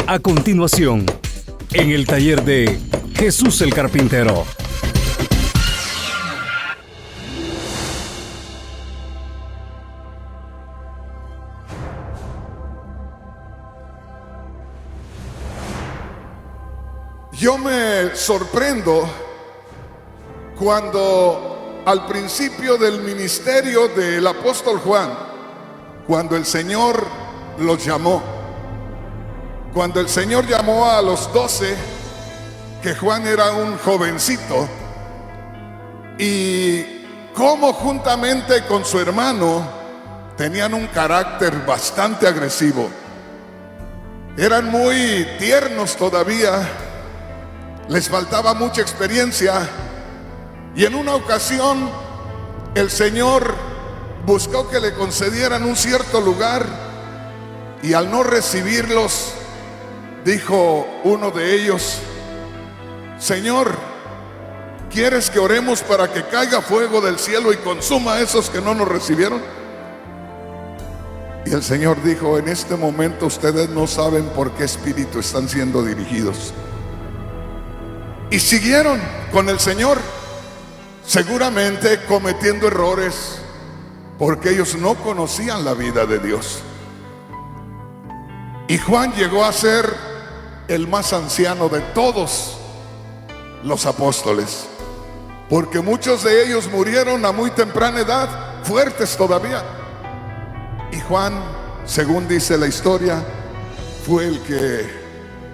A continuación, en el taller de Jesús el Carpintero. Yo me sorprendo cuando al principio del ministerio del apóstol Juan, cuando el Señor los llamó, cuando el Señor llamó a los 12, que Juan era un jovencito, y cómo juntamente con su hermano tenían un carácter bastante agresivo. Eran muy tiernos todavía, les faltaba mucha experiencia, y en una ocasión el Señor buscó que le concedieran un cierto lugar, y al no recibirlos, dijo uno de ellos: Señor, ¿quieres que oremos para que caiga fuego del cielo y consuma a esos que no nos recibieron? Y el Señor dijo: en este momento ustedes no saben por qué espíritu están siendo dirigidos. Y siguieron con el Señor, seguramente cometiendo errores, porque ellos no conocían la vida de Dios. Y Juan llegó a ser el más anciano de todos los apóstoles, porque muchos de ellos murieron a muy temprana edad, fuertes todavía. Y Juan, según dice la historia, fue el que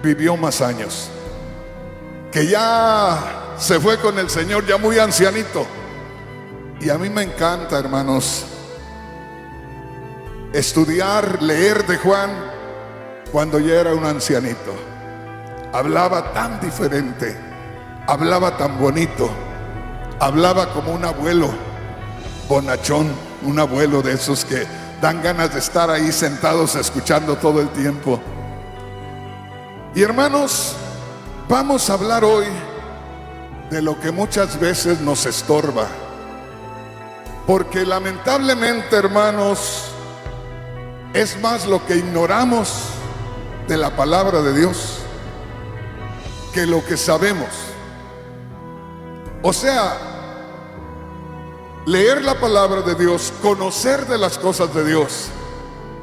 vivió más años, que ya se fue con el Señor ya muy ancianito. Y a mí me encanta, hermanos, estudiar, leer de Juan cuando ya era un ancianito. Hablaba tan diferente, hablaba tan bonito, hablaba como un abuelo bonachón, un abuelo de esos que dan ganas de estar ahí sentados escuchando todo el tiempo. Y hermanos, vamos a hablar hoy de lo que muchas veces nos estorba, porque lamentablemente, hermanos, es más lo que ignoramos de la palabra de Dios que lo que sabemos. O sea, leer la palabra de Dios, conocer de las cosas de Dios,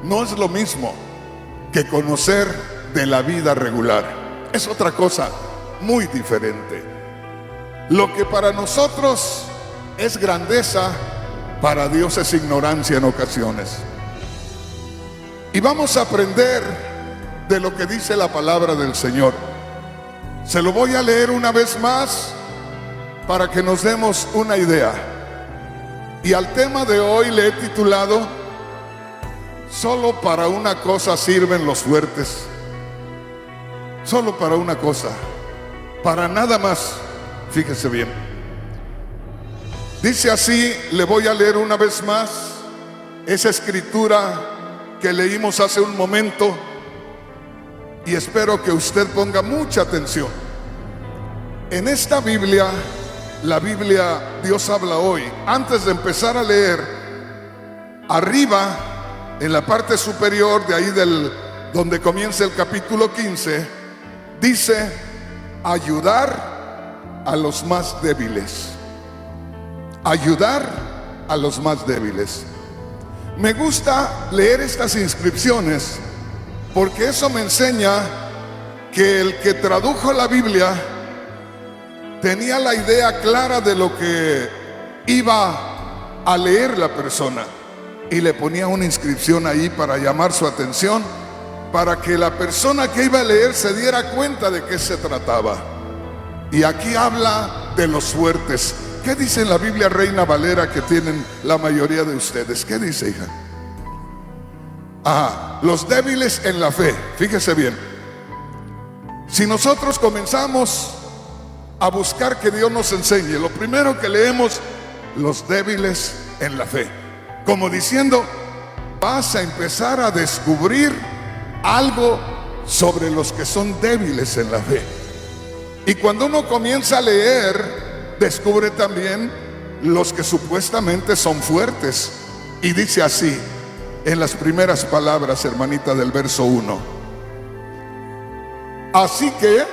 no es lo mismo que conocer de la vida regular. Es otra cosa muy diferente. Lo que para nosotros es grandeza, para Dios es ignorancia en ocasiones. Y vamos a aprender de lo que dice la palabra del Señor. Se lo voy a leer una vez más para que nos demos una idea. Y al tema de hoy le he titulado: solo para una cosa sirven los fuertes. Solo para una cosa, para nada más. Fíjese bien. Dice así, le voy a leer una vez más esa escritura que leímos hace un momento, y espero que usted ponga mucha atención. En esta Biblia, la Biblia Dios habla hoy, antes de empezar a leer, arriba, en la parte superior de ahí donde comienza el capítulo 15, dice: ayudar a los más débiles. Ayudar a los más débiles. Me gusta leer estas inscripciones porque eso me enseña que el que tradujo la Biblia tenía la idea clara de lo que iba a leer la persona, y le ponía una inscripción ahí para llamar su atención, para que la persona que iba a leer se diera cuenta de qué se trataba. Y aquí habla de los fuertes. ¿Qué dice en la Biblia Reina Valera que tienen la mayoría de ustedes? ¿Qué dice, hija? Los débiles en la fe. Fíjese bien. Si nosotros comenzamos a buscar que Dios nos enseñe, lo primero que leemos: los débiles en la fe, como diciendo, vas a empezar a descubrir algo sobre los que son débiles en la fe. Y cuando uno comienza a leer, descubre también los que supuestamente son fuertes. Y dice así: en las primeras palabras, hermanita, del verso 1. Así que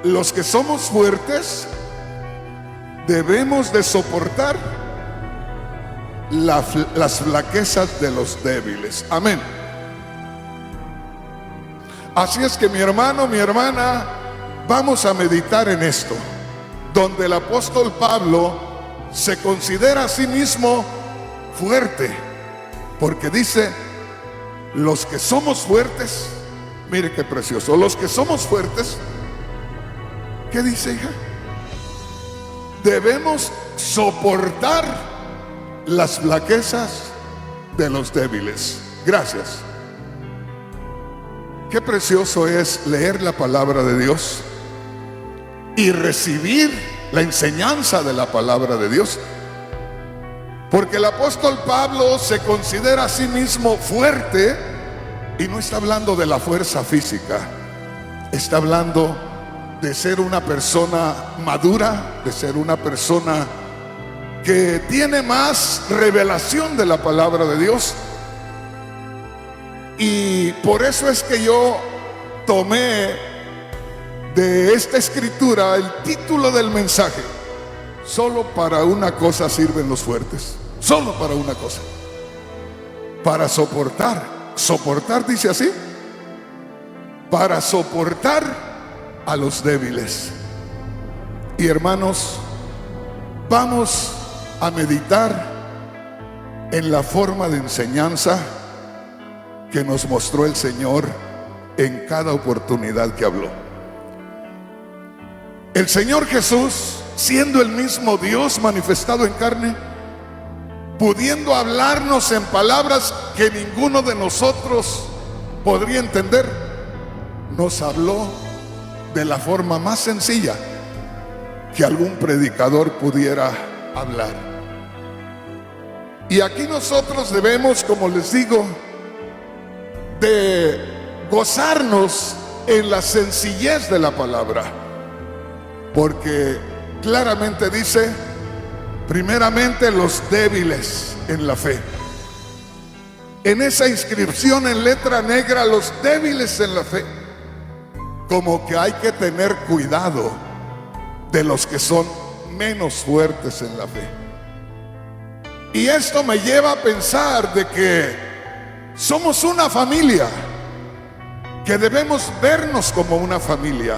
los que somos fuertes debemos de soportar las flaquezas de los débiles. Amén. Así es que mi hermano, mi hermana, vamos a meditar en esto, donde el apóstol Pablo se considera a sí mismo fuerte, porque dice, los que somos fuertes, mire qué precioso, los que somos fuertes, ¿qué dice, hija? Debemos soportar las flaquezas de los débiles. Gracias. Qué precioso es leer la palabra de Dios y recibir la enseñanza de la palabra de Dios, porque el apóstol Pablo se considera a sí mismo fuerte, y no está hablando de la fuerza física, está hablando de ser una persona madura, de ser una persona que tiene más revelación de la palabra de Dios. Y por eso es que yo tomé de esta escritura el título del mensaje: solo para una cosa sirven los fuertes. Solo para una cosa: para soportar. Soportar, dice así, para soportar a los débiles. Y hermanos, vamos a meditar en la forma de enseñanza que nos mostró el Señor en cada oportunidad que habló. El Señor Jesús, siendo el mismo Dios manifestado en carne, pudiendo hablarnos en palabras que ninguno de nosotros podría entender, nos habló de la forma más sencilla que algún predicador pudiera hablar. Y aquí nosotros debemos, como les digo, de gozarnos en la sencillez de la palabra, porque claramente dice, primeramente los débiles en la fe. En esa inscripción en letra negra, los débiles en la fe, como que hay que tener cuidado de los que son menos fuertes en la fe. Y esto me lleva a pensar de que somos una familia, que debemos vernos como una familia.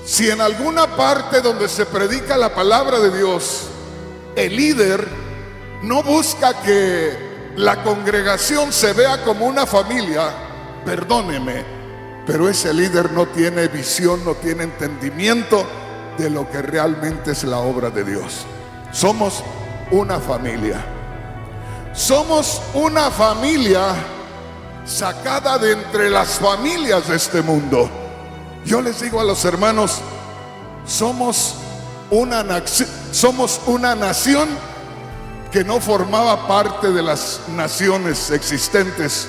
Si en alguna parte donde se predica la palabra de Dios, el líder no busca que la congregación se vea como una familia, perdóneme, pero ese líder no tiene visión, no tiene entendimiento de lo que realmente es la obra de Dios. Somos una familia. Somos una familia sacada de entre las familias de este mundo. Yo les digo a los hermanos, somos una nación que no formaba parte de las naciones existentes.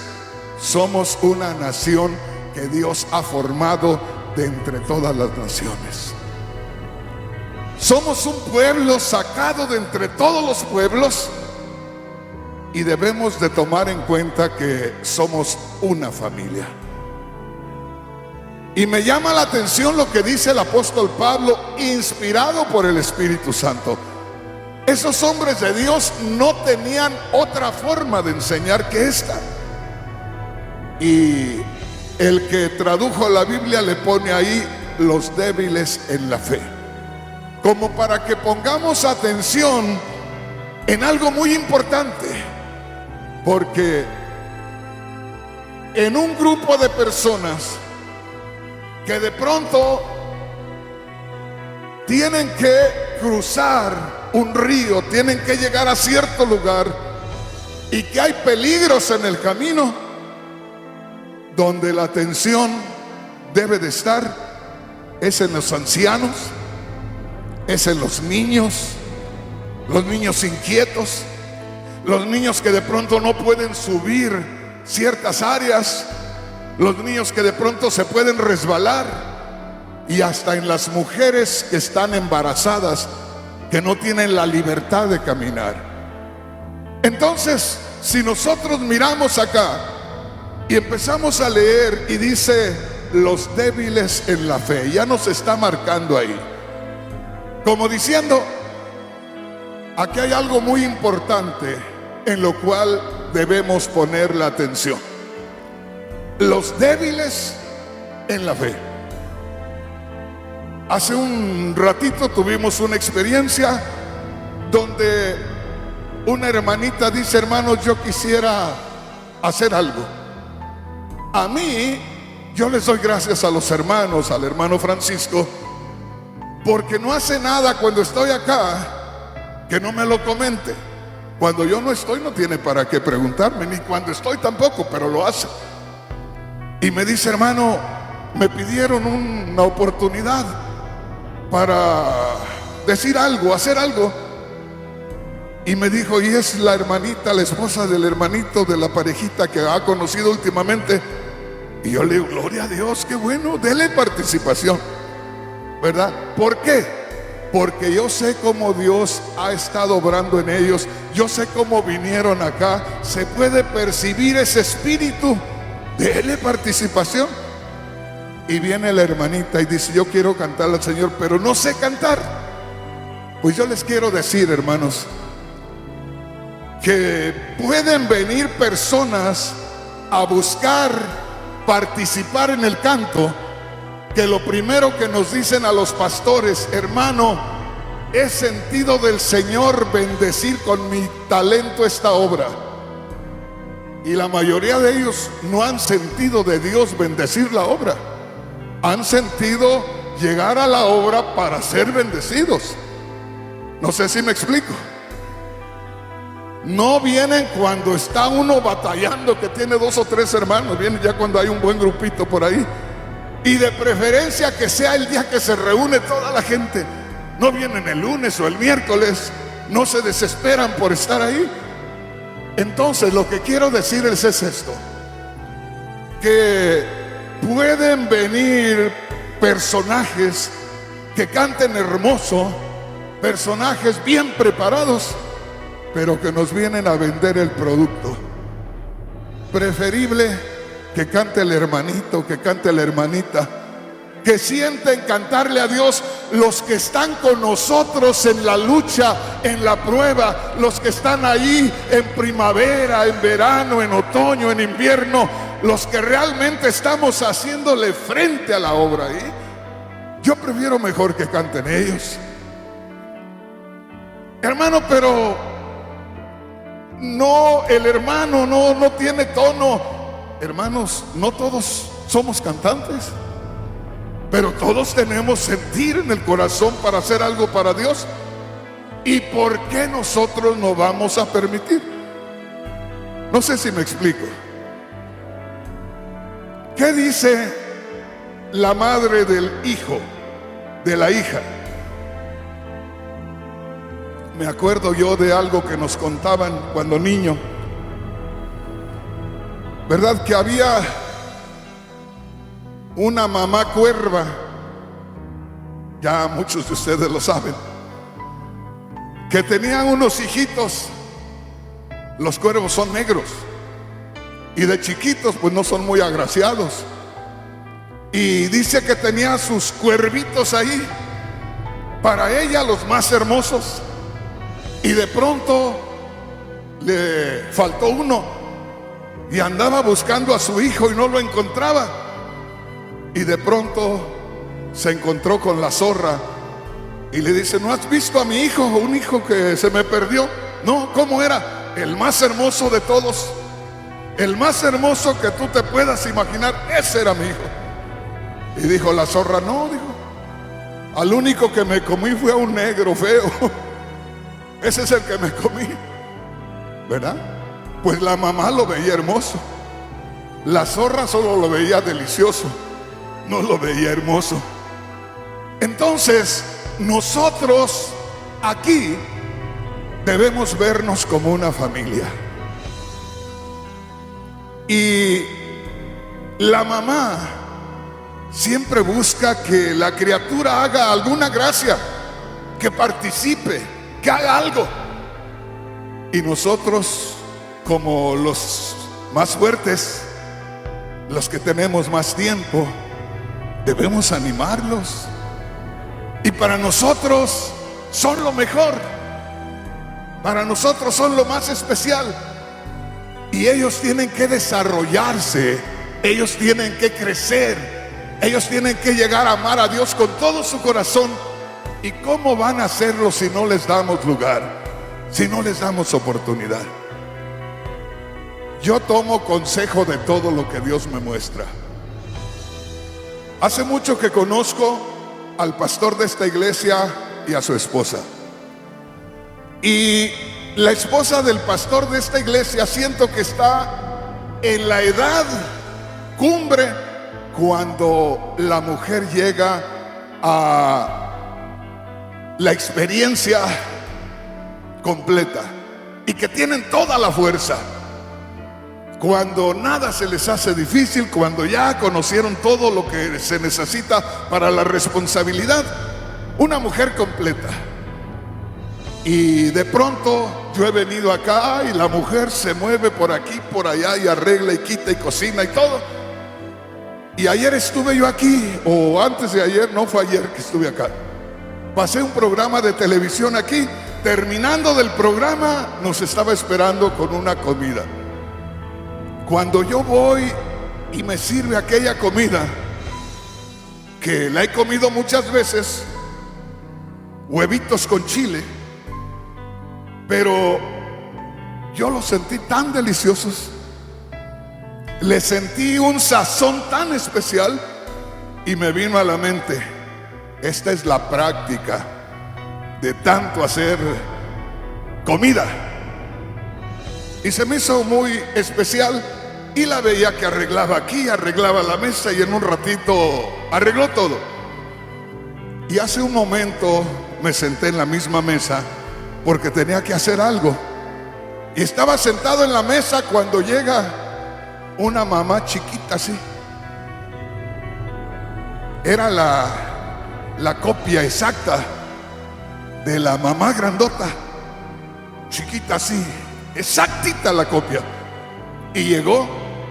Somos una nación que Dios ha formado de entre todas las naciones. Somos un pueblo sacado de entre todos los pueblos, y debemos de tomar en cuenta que somos una familia. Y me llama la atención lo que dice el apóstol Pablo, inspirado por el Espíritu Santo. Esos hombres de Dios no tenían otra forma de enseñar que esta. Y el que tradujo la Biblia le pone ahí los débiles en la fe, como para que pongamos atención en algo muy importante. Porque en un grupo de personas que de pronto tienen que cruzar un río, tienen que llegar a cierto lugar, y que hay peligros en el camino, donde la atención debe de estar es en los ancianos, es en los niños inquietos, los niños que de pronto no pueden subir ciertas áreas, los niños que de pronto se pueden resbalar, y hasta en las mujeres que están embarazadas, que no tienen la libertad de caminar. Entonces, si nosotros miramos acá y empezamos a leer y dice los débiles en la fe, ya nos está marcando ahí, como diciendo, aquí hay algo muy importante en lo cual debemos poner la atención. Los débiles en la fe. Hace un ratito tuvimos una experiencia donde una hermanita dice: hermano, yo quisiera hacer algo. A mí, yo les doy gracias a los hermanos, al hermano Francisco, porque no hace nada cuando estoy acá que no me lo comente. Cuando yo no estoy no tiene para qué preguntarme, ni cuando estoy tampoco, pero lo hace. Y me dice: hermano, me pidieron una oportunidad para decir algo, hacer algo. Y me dijo, y es la hermanita, la esposa del hermanito de la parejita que ha conocido últimamente. Y yo le digo: gloria a Dios, qué bueno, dele participación, ¿verdad? ¿Por qué? Porque yo sé cómo Dios ha estado obrando en ellos. Yo sé cómo vinieron acá. Se puede percibir ese espíritu. Dele participación. Y viene la hermanita y dice: yo quiero cantarle al Señor, pero no sé cantar. Pues yo les quiero decir, hermanos, que pueden venir personas a buscar participar en el canto, que lo primero que nos dicen a los pastores: hermano, he sentido del Señor bendecir con mi talento esta obra. Y la mayoría de ellos no han sentido de Dios bendecir la obra. Han sentido llegar a la obra para ser bendecidos. No sé si me explico. No vienen cuando está uno batallando, que tiene 2 o 3 hermanos. Vienen ya cuando hay un buen grupito por ahí. Y de preferencia que sea el día que se reúne toda la gente. No vienen el lunes o el miércoles. No se desesperan por estar ahí. Entonces lo que quiero decirles es esto: que pueden venir personajes que canten hermoso, personajes bien preparados, pero que nos vienen a vender el producto. Preferible que cante el hermanito, que cante la hermanita, que sienten cantarle a Dios los que están con nosotros en la lucha, en la prueba, los que están ahí en primavera, en verano, en otoño, en invierno, los que realmente estamos haciéndole frente a la obra ahí. Yo prefiero mejor que canten ellos. Hermano, pero no, el hermano no tiene tono. Hermanos, no todos somos cantantes, pero todos tenemos sentir en el corazón para hacer algo para Dios. ¿Y por qué nosotros no vamos a permitir? No sé si me explico. ¿Qué dice la madre del hijo, de la hija? Me acuerdo yo de algo que nos contaban cuando niño, ¿verdad? Que había una mamá cuerva, ya muchos de ustedes lo saben, que tenían unos hijitos. Los cuervos son negros y de chiquitos pues no son muy agraciados. Y dice que tenía sus cuervitos ahí, para ella los más hermosos. Y de pronto le faltó uno y andaba buscando a su hijo y no lo encontraba. Y de pronto se encontró con la zorra y le dice: ¿no has visto a mi hijo? Un hijo que se me perdió. No, ¿cómo era? El más hermoso de todos, el más hermoso que tú te puedas imaginar. Ese era mi hijo. Y dijo la zorra: no, dijo, al único que me comí fue a un negro feo. Ese es el que me comí, ¿verdad? Pues la mamá lo veía hermoso, la zorra solo lo veía delicioso, no lo veía hermoso. Entonces nosotros aquí debemos vernos como una familia. Y la mamá siempre busca que la criatura haga alguna gracia, que participe, que haga algo. Y nosotros, como los más fuertes, los que tenemos más tiempo, debemos animarlos. Y para nosotros son lo mejor, para nosotros son lo más especial. Y ellos tienen que desarrollarse, ellos tienen que crecer, ellos tienen que llegar a amar a Dios con todo su corazón. ¿Y cómo van a hacerlo si no les damos lugar, si no les damos oportunidad? Yo tomo consejo de todo lo que Dios me muestra. Hace mucho que conozco al pastor de esta iglesia y a su esposa. Y la esposa del pastor de esta iglesia siento que está en la edad cumbre cuando la mujer llega a la experiencia completa y que tienen toda la fuerza. Cuando nada se les hace difícil, cuando ya conocieron todo lo que se necesita para la responsabilidad, una mujer completa. Y de pronto yo he venido acá y la mujer se mueve por aquí, por allá y arregla y quita y cocina y todo. Y ayer estuve yo aquí, o antes de ayer, no fue ayer que estuve acá. Pasé un programa de televisión aquí. Terminando del programa nos estaba esperando con una comida. Cuando yo voy y me sirve aquella comida, que la he comido muchas veces, huevitos con chile, pero yo los sentí tan deliciosos, le sentí un sazón tan especial y me vino a la mente, esta es la práctica de tanto hacer comida. Y se me hizo muy especial y la veía que arreglaba aquí, arreglaba la mesa y en un ratito arregló todo. Y hace un momento me senté en la misma mesa porque tenía que hacer algo. Y estaba sentado en la mesa cuando llega una mamá chiquita así. Era la copia exacta de la mamá grandota, chiquita así, exactita la copia. Y llegó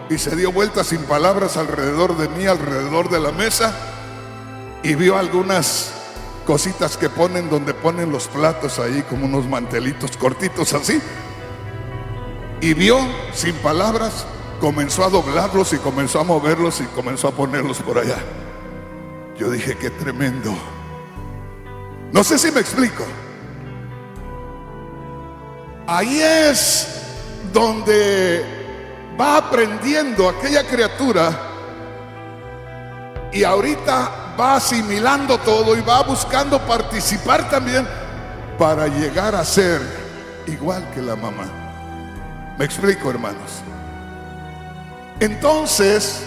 y se dio vuelta sin palabras alrededor de mí, alrededor de la mesa, y vio algunas cositas que ponen donde ponen los platos ahí, como unos mantelitos cortitos así. Y vio sin palabras, comenzó a doblarlos y comenzó a moverlos y comenzó a ponerlos por allá. Yo dije, qué tremendo. No sé si me explico. Ahí es donde va aprendiendo aquella criatura y ahorita va asimilando todo y va buscando participar también para llegar a ser igual que la mamá. ¿Me explico, hermanos? Entonces,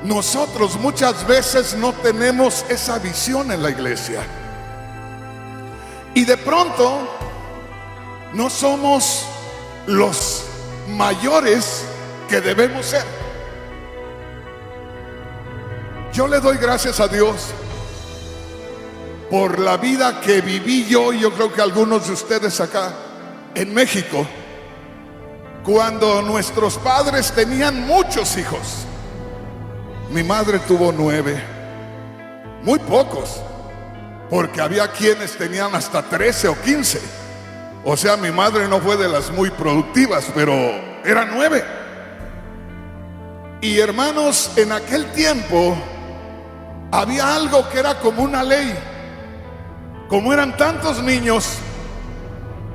nosotros muchas veces no tenemos esa visión en la iglesia. Y de pronto no somos los mayores que debemos ser. Yo le doy gracias a Dios por la vida que viví yo, y yo creo que algunos de ustedes acá en México, cuando nuestros padres tenían muchos hijos. Mi madre tuvo 9, muy pocos, porque había quienes tenían hasta 13 o 15. O sea, mi madre no fue de las muy productivas, pero eran 9. Y hermanos, en aquel tiempo había algo que era como una ley. Como eran tantos niños,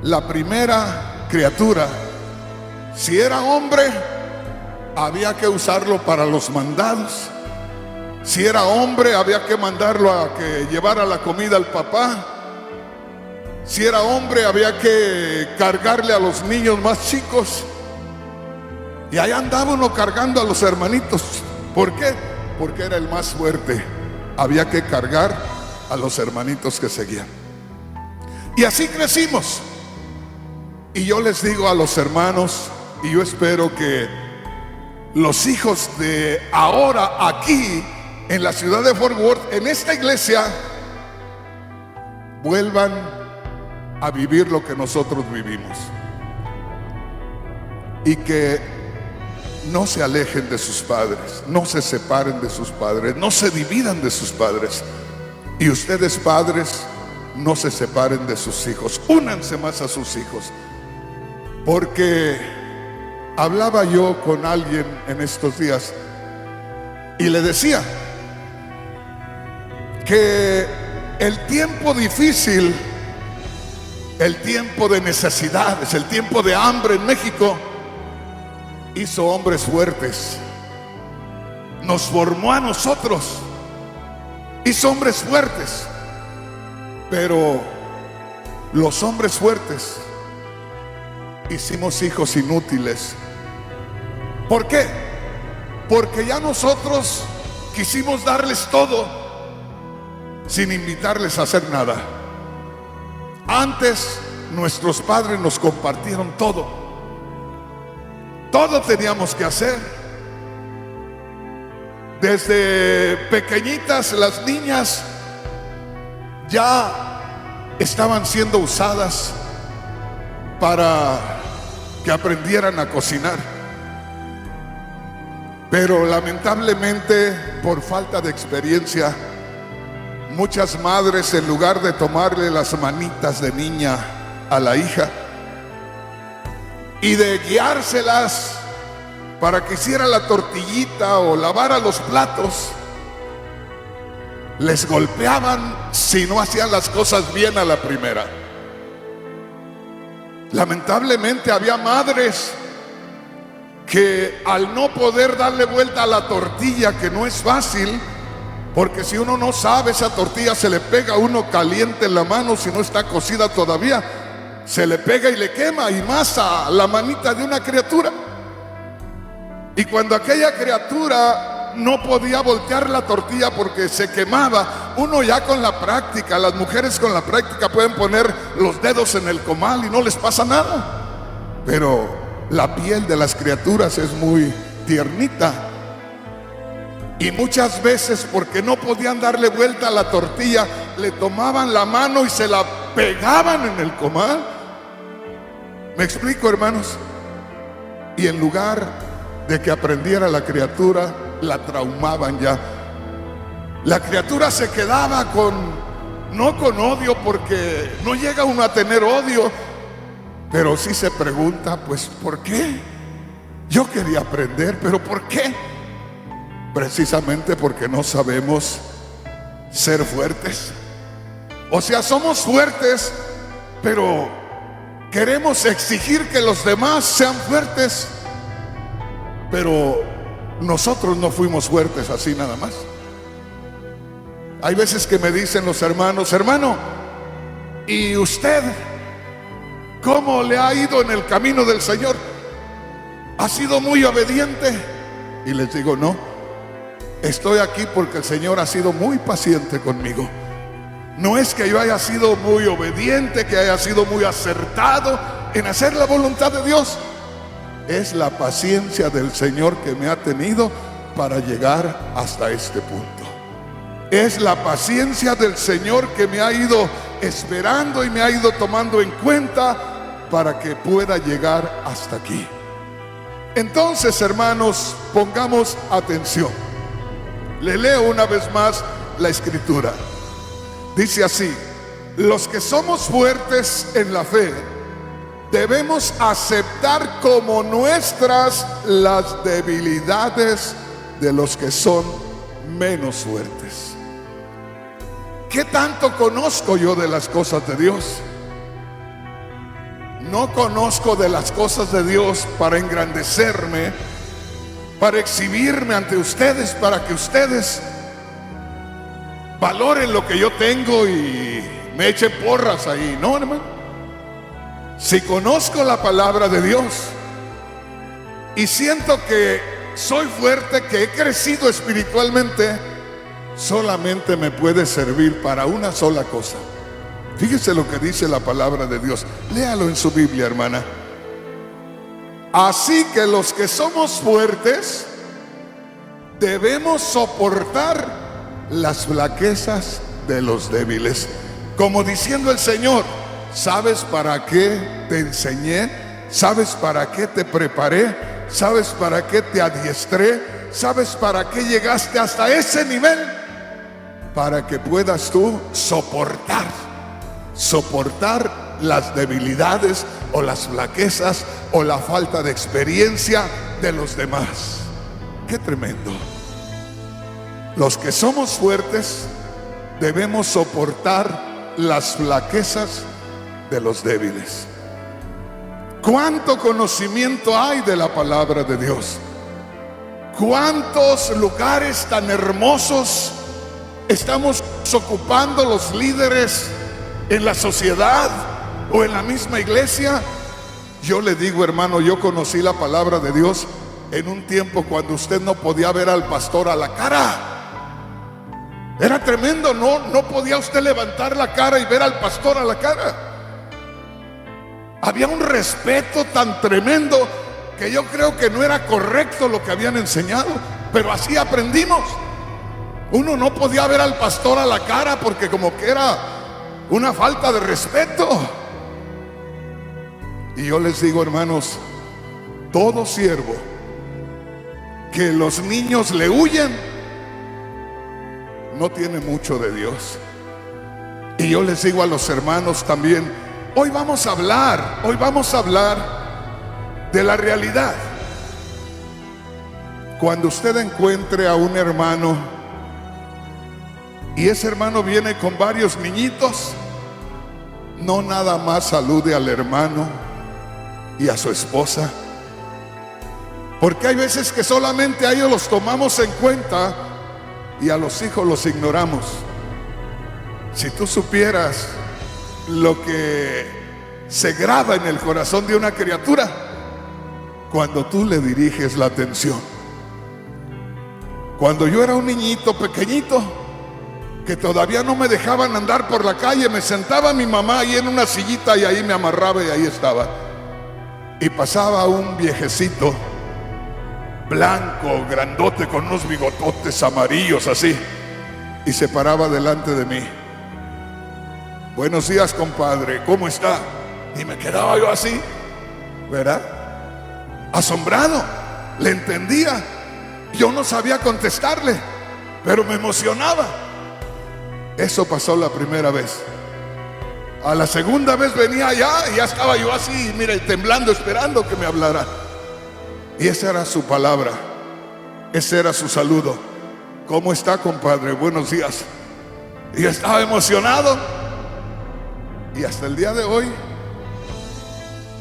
la primera criatura, si era hombre, había que usarlo para los mandados. Si era hombre, había que mandarlo a que llevara la comida al papá. Si era hombre, había que cargarle a los niños más chicos. Y ahí andaba uno cargando a los hermanitos. ¿Por qué? Porque era el más fuerte. Había que cargar a los hermanitos que seguían. Y así crecimos. Y yo les digo a los hermanos, y yo espero que los hijos de ahora aquí en la ciudad de Fort Worth, en esta iglesia, vuelvan a vivir lo que nosotros vivimos. y que no se alejen de sus padres, no se separen de sus padres, no se dividan de sus padres. Y ustedes, padres, no se separen de sus hijos, únanse más a sus hijos. Porque hablaba yo con alguien en estos días y le decía que el tiempo difícil, el tiempo de necesidades, el tiempo de hambre en México hizo hombres fuertes, nos formó a nosotros, hizo hombres fuertes. Pero los hombres fuertes hicimos hijos inútiles. ¿Por qué? Porque ya nosotros quisimos darles todo sin invitarles a hacer nada. Antes nuestros padres nos compartieron todo. Todo teníamos que hacer. Desde pequeñitas las niñas ya estaban siendo usadas para que aprendieran a cocinar. Pero lamentablemente, por falta de experiencia, muchas madres, en lugar de tomarle las manitas de niña a la hija y de guiárselas para que hiciera la tortillita o lavara los platos, les golpeaban si no hacían las cosas bien a la primera. Lamentablemente había madres que al no poder darle vuelta a la tortilla, que no es fácil, porque si uno no sabe, esa tortilla se le pega a uno caliente en la mano, si no está cocida todavía, se le pega y le quema, y más a la manita de una criatura. Y cuando aquella criatura no podía voltear la tortilla porque se quemaba, uno ya con la práctica, las mujeres con la práctica pueden poner los dedos en el comal y no les pasa nada. Pero la piel de las criaturas es muy tiernita, y muchas veces, porque no podían darle vuelta a la tortilla, le tomaban la mano y se la pegaban en el comal. ¿Me explico, hermanos? Y en lugar de que aprendiera la criatura, la traumaban ya. La criatura se quedaba no con odio, porque no llega uno a tener odio, pero sí se pregunta, pues, ¿por qué? Yo quería aprender, pero ¿por qué? Precisamente porque no sabemos ser fuertes. O sea, somos fuertes, pero queremos exigir que los demás sean fuertes, pero nosotros no fuimos fuertes así nada más. Hay veces que me dicen los hermanos: hermano, ¿y usted cómo le ha ido en el camino del Señor? ¿Ha sido muy obediente? Y les digo: no, estoy aquí porque el Señor ha sido muy paciente conmigo. No es que yo haya sido muy obediente, que haya sido muy acertado en hacer la voluntad de Dios. Es la paciencia del Señor que me ha tenido para llegar hasta este punto. Es la paciencia del Señor que me ha ido esperando y me ha ido tomando en cuenta para que pueda llegar hasta aquí. Entonces, hermanos, pongamos atención. Le leo una vez más la escritura. Dice así: los que somos fuertes en la fe debemos aceptar como nuestras las debilidades de los que son menos fuertes. ¿Qué tanto conozco yo de las cosas de Dios? No conozco de las cosas de Dios para engrandecerme, para exhibirme ante ustedes, para que ustedes valoren lo que yo tengo y me echen porras ahí. No, hermano. Si conozco la palabra de Dios y siento que soy fuerte, que he crecido espiritualmente, solamente me puede servir para una sola cosa. Fíjese lo que dice la palabra de Dios. Léalo en su Biblia, hermana. Así que los que somos fuertes debemos soportar las flaquezas de los débiles. Como diciendo el Señor: ¿sabes para qué te enseñé? ¿Sabes para qué te preparé? ¿Sabes para qué te adiestré? ¿Sabes para qué llegaste hasta ese nivel? Para que puedas tú soportar las debilidades o las flaquezas o la falta de experiencia de los demás. ¡Qué tremendo! Los que somos fuertes debemos soportar las flaquezas de los débiles. ¿Cuánto conocimiento hay de la palabra de Dios? ¿Cuántos lugares tan hermosos estamos ocupando los líderes en la sociedad o en la misma iglesia? Yo le digo, hermano, yo conocí la palabra de Dios en un tiempo cuando usted no podía ver al pastor a la cara. Era tremendo, no podía usted levantar la cara y ver al pastor a la cara. Había un respeto tan tremendo que yo creo que no era correcto lo que habían enseñado, pero así aprendimos. Uno no podía ver al pastor a la cara porque como que era una falta de respeto. Y yo les digo, hermanos, todo siervo que los niños le huyen no tiene mucho de Dios. Y yo les digo a los hermanos también, hoy vamos a hablar de la realidad. Cuando usted encuentre a un hermano y ese hermano viene con varios niñitos, no nada más salude al hermano y a su esposa, porque hay veces que solamente a ellos los tomamos en cuenta y a los hijos los ignoramos. Si tú supieras lo que se graba en el corazón de una criatura cuando tú le diriges la atención. Cuando yo era un niñito pequeñito que todavía no me dejaban andar por la calle, me sentaba mi mamá ahí en una sillita y ahí me amarraba y ahí estaba. Y pasaba un viejecito blanco, grandote, con unos bigototes amarillos así, y se paraba delante de mí. Buenos días, compadre, ¿cómo está? Y me quedaba yo así, ¿verdad? Asombrado, le entendía. Yo no sabía contestarle, pero me emocionaba. Eso pasó la primera vez. A la segunda vez venía allá y ya estaba yo así, mira, temblando, esperando que me hablara. Y esa era su palabra, ese era su saludo. ¿Cómo está, compadre? Buenos días. Y yo estaba emocionado. Y hasta el día de hoy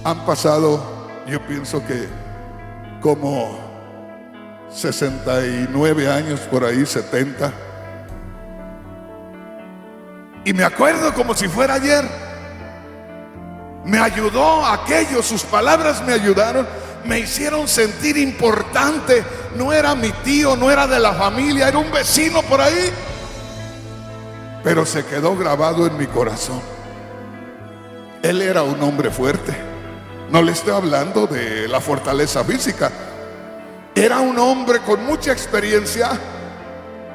han pasado, yo pienso que como 69 años por ahí, 70. Y me acuerdo como si fuera ayer. Me ayudó aquello, sus palabras me ayudaron, me hicieron sentir importante. No era mi tío, no era de la familia, era un vecino por ahí, pero se quedó grabado en mi corazón. Él era un hombre fuerte. No le estoy hablando de la fortaleza física. Era un hombre con mucha experiencia.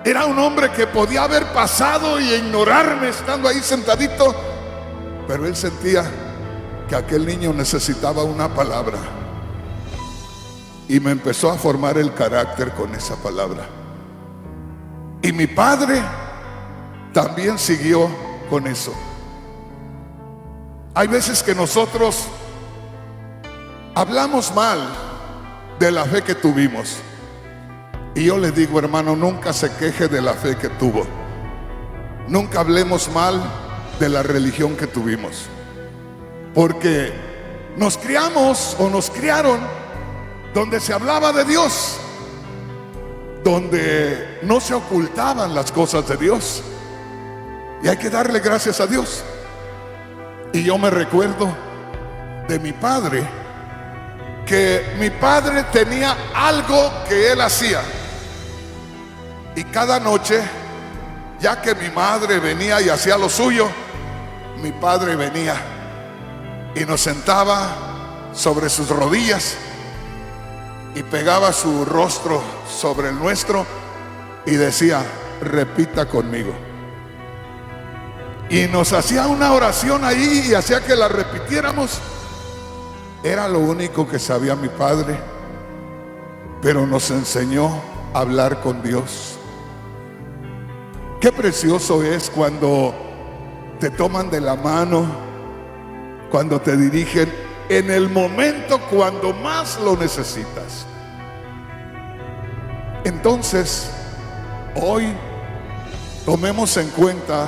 Era un hombre que podía haber pasado y ignorarme estando ahí sentadito, pero él sentía que aquel niño necesitaba una palabra y me empezó a formar el carácter con esa palabra. Y mi padre también siguió con eso. Hay veces que nosotros hablamos mal de la fe que tuvimos. Y yo le digo, hermano, nunca se queje de la fe que tuvo. Nunca hablemos mal de la religión que tuvimos. Porque nos criamos o nos criaron donde se hablaba de Dios, donde no se ocultaban las cosas de Dios. Y hay que darle gracias a Dios. Y yo me recuerdo de mi padre, que mi padre tenía algo que él hacía. Y cada noche, ya que mi madre venía y hacía lo suyo, mi padre venía y nos sentaba sobre sus rodillas y pegaba su rostro sobre el nuestro y decía, repita conmigo. Y nos hacía una oración ahí y hacía que la repitiéramos. Era lo único que sabía mi padre, pero nos enseñó a hablar con Dios. Qué precioso es cuando te toman de la mano, cuando te dirigen en el momento cuando más lo necesitas. Entonces, hoy tomemos en cuenta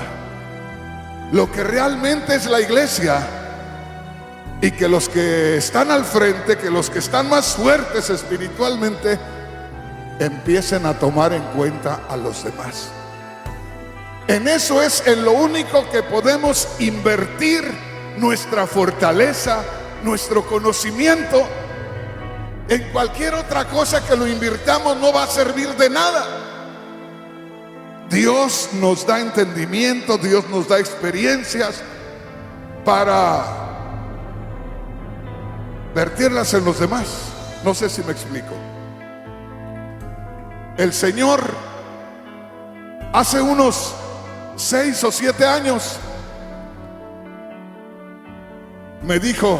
lo que realmente es la iglesia, y que los que están al frente, que los que están más fuertes espiritualmente, empiecen a tomar en cuenta a los demás. En eso es en lo único que podemos invertir nuestra fortaleza, nuestro conocimiento. En cualquier otra cosa que lo invirtamos no va a servir de nada. Dios nos da entendimiento, Dios nos da experiencias para vertirlas en los demás. No sé si me explico. El Señor hace unos 6 o 7 años me dijo: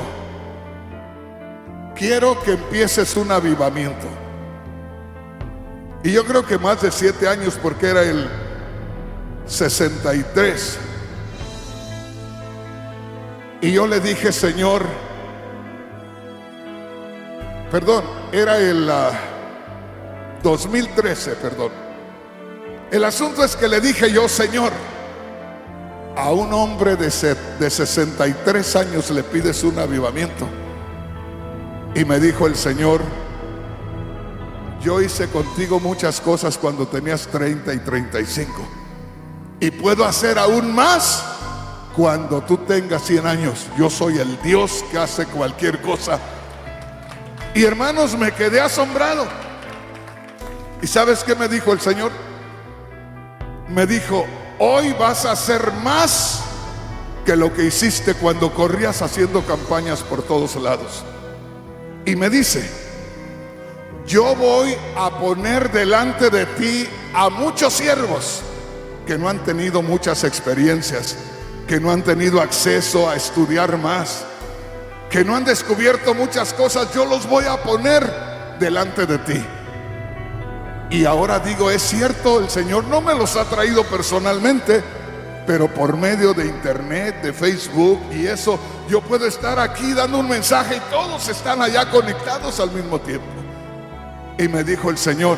quiero que empieces un avivamiento. Y yo creo que más de 7 años, porque era el 63. Y yo le dije: Señor, perdón, era el 2013, perdón. El asunto es que le dije yo: Señor, a un hombre de 63 años le pides un avivamiento. Y me dijo el Señor: yo hice contigo muchas cosas cuando tenías 30 y 35, y puedo hacer aún más cuando tú tengas 100 años. Yo soy el Dios que hace cualquier cosa. Y hermanos, me quedé asombrado. ¿Y sabes qué me dijo el Señor? Me dijo: hoy vas a hacer más que lo que hiciste cuando corrías haciendo campañas por todos lados. Y me dice: yo voy a poner delante de ti a muchos siervos que no han tenido muchas experiencias, que no han tenido acceso a estudiar más, que no han descubierto muchas cosas. Yo los voy a poner delante de ti. Y ahora digo, es cierto, el Señor no me los ha traído personalmente, pero por medio de internet, de Facebook y eso, yo puedo estar aquí dando un mensaje y todos están allá conectados al mismo tiempo. Y me dijo el Señor: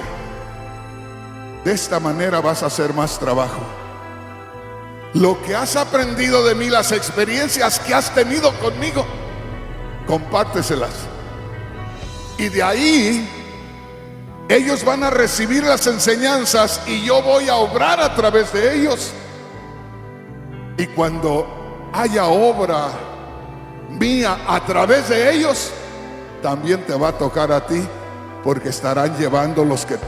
de esta manera vas a hacer más trabajo. Lo que has aprendido de mí, las experiencias que has tenido conmigo, compárteselas. Y de ahí ellos van a recibir las enseñanzas y yo voy a obrar a través de ellos. Y cuando haya obra mía a través de ellos, también te va a tocar a ti, porque estarán llevando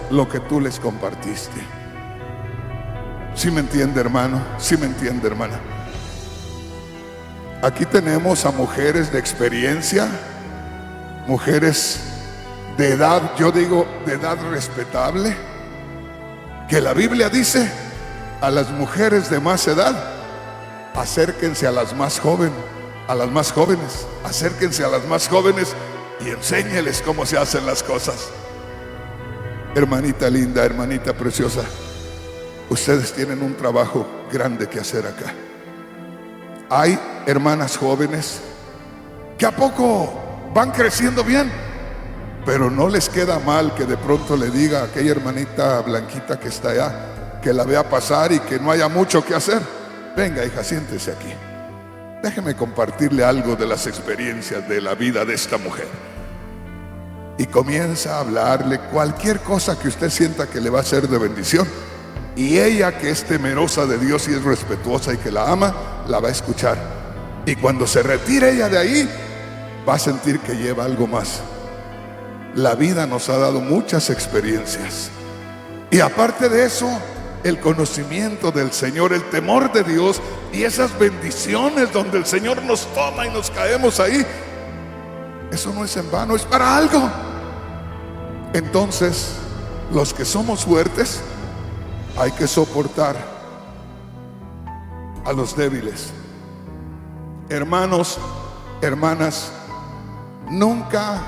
lo que tú les compartiste. ¿Sí me entiende, hermano? ¿Sí me entiende, hermana? Aquí tenemos a mujeres de experiencia, mujeres de edad, yo digo de edad respetable, que la Biblia dice: a las mujeres de más edad, acérquense a las más jóvenes, acérquense a las más jóvenes y enséñeles cómo se hacen las cosas. Hermanita linda, hermanita preciosa, ustedes tienen un trabajo grande que hacer acá. Hay hermanas jóvenes que a poco van creciendo bien, pero no les queda mal que de pronto le diga a aquella hermanita blanquita que está allá, que la vea pasar y que no haya mucho que hacer: venga, hija, siéntese aquí, déjeme compartirle algo de las experiencias de la vida de esta mujer. Y comienza a hablarle cualquier cosa que usted sienta que le va a ser de bendición, y ella, que es temerosa de Dios y es respetuosa y que la ama, la va a escuchar. Y cuando se retire ella de ahí, va a sentir que lleva algo más. La vida nos ha dado muchas experiencias, y aparte de eso, el conocimiento del Señor, el temor de Dios y esas bendiciones donde el Señor nos toma y nos caemos ahí, eso no es en vano, es para algo. Entonces, los que somos fuertes, hay que soportar a los débiles. Hermanos, hermanas, nunca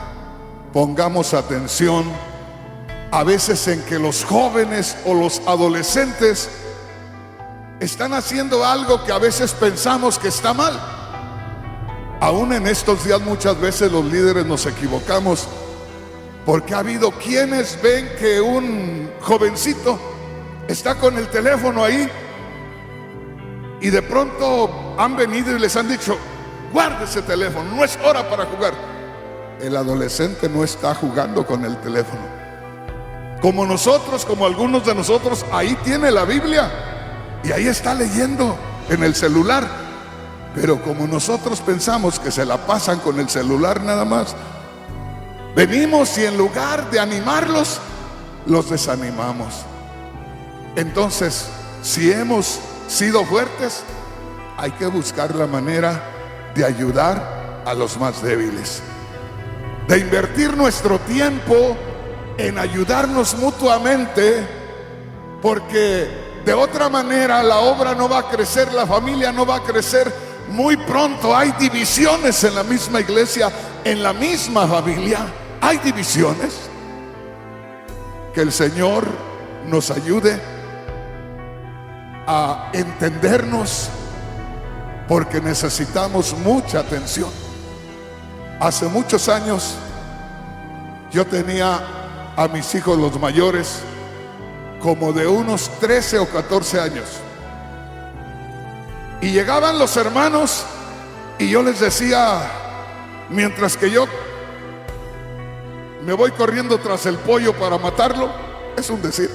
pongamos atención a veces en que los jóvenes o los adolescentes están haciendo algo que a veces pensamos que está mal. Aún en estos días muchas veces los líderes nos equivocamos, porque ha habido quienes ven que un jovencito está con el teléfono ahí y de pronto han venido y les han dicho: guarde ese teléfono, no es hora para jugar. El adolescente no está jugando con el teléfono. Como nosotros, como algunos de nosotros, ahí tiene la Biblia y ahí está leyendo en el celular. Pero como nosotros pensamos que se la pasan con el celular nada más, venimos y en lugar de animarlos, los desanimamos. Entonces, si hemos sido fuertes, hay que buscar la manera de ayudar a los más débiles, de invertir nuestro tiempo en ayudarnos mutuamente, porque de otra manera la obra no va a crecer, la familia no va a crecer. Muy pronto hay divisiones en la misma iglesia, en la misma familia hay divisiones. Que el Señor nos ayude a entendernos, porque necesitamos mucha atención. Hace muchos años yo tenía a mis hijos los mayores como de unos 13 o 14 años, y llegaban los hermanos y yo les decía, mientras que yo me voy corriendo tras el pollo para matarlo, es un decir,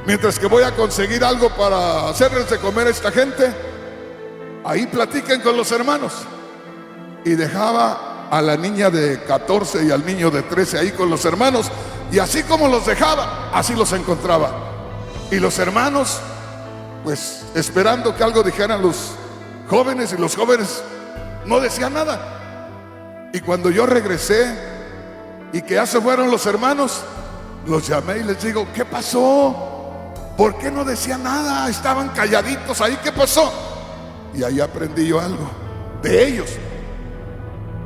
mientras que voy a conseguir algo para hacerles de comer a esta gente, ahí platiquen con los hermanos. Y dejaba a la niña de 14 y al niño de 13 ahí con los hermanos, y así como los dejaba, así los encontraba. Y los hermanos, pues esperando que algo dijeran los jóvenes, y los jóvenes no decían nada. Y cuando yo regresé y que ya se fueron los hermanos, los llamé y les digo: ¿qué pasó? ¿Por qué no decían nada? Estaban calladitos ahí, ¿qué pasó? Y ahí aprendí yo algo de ellos.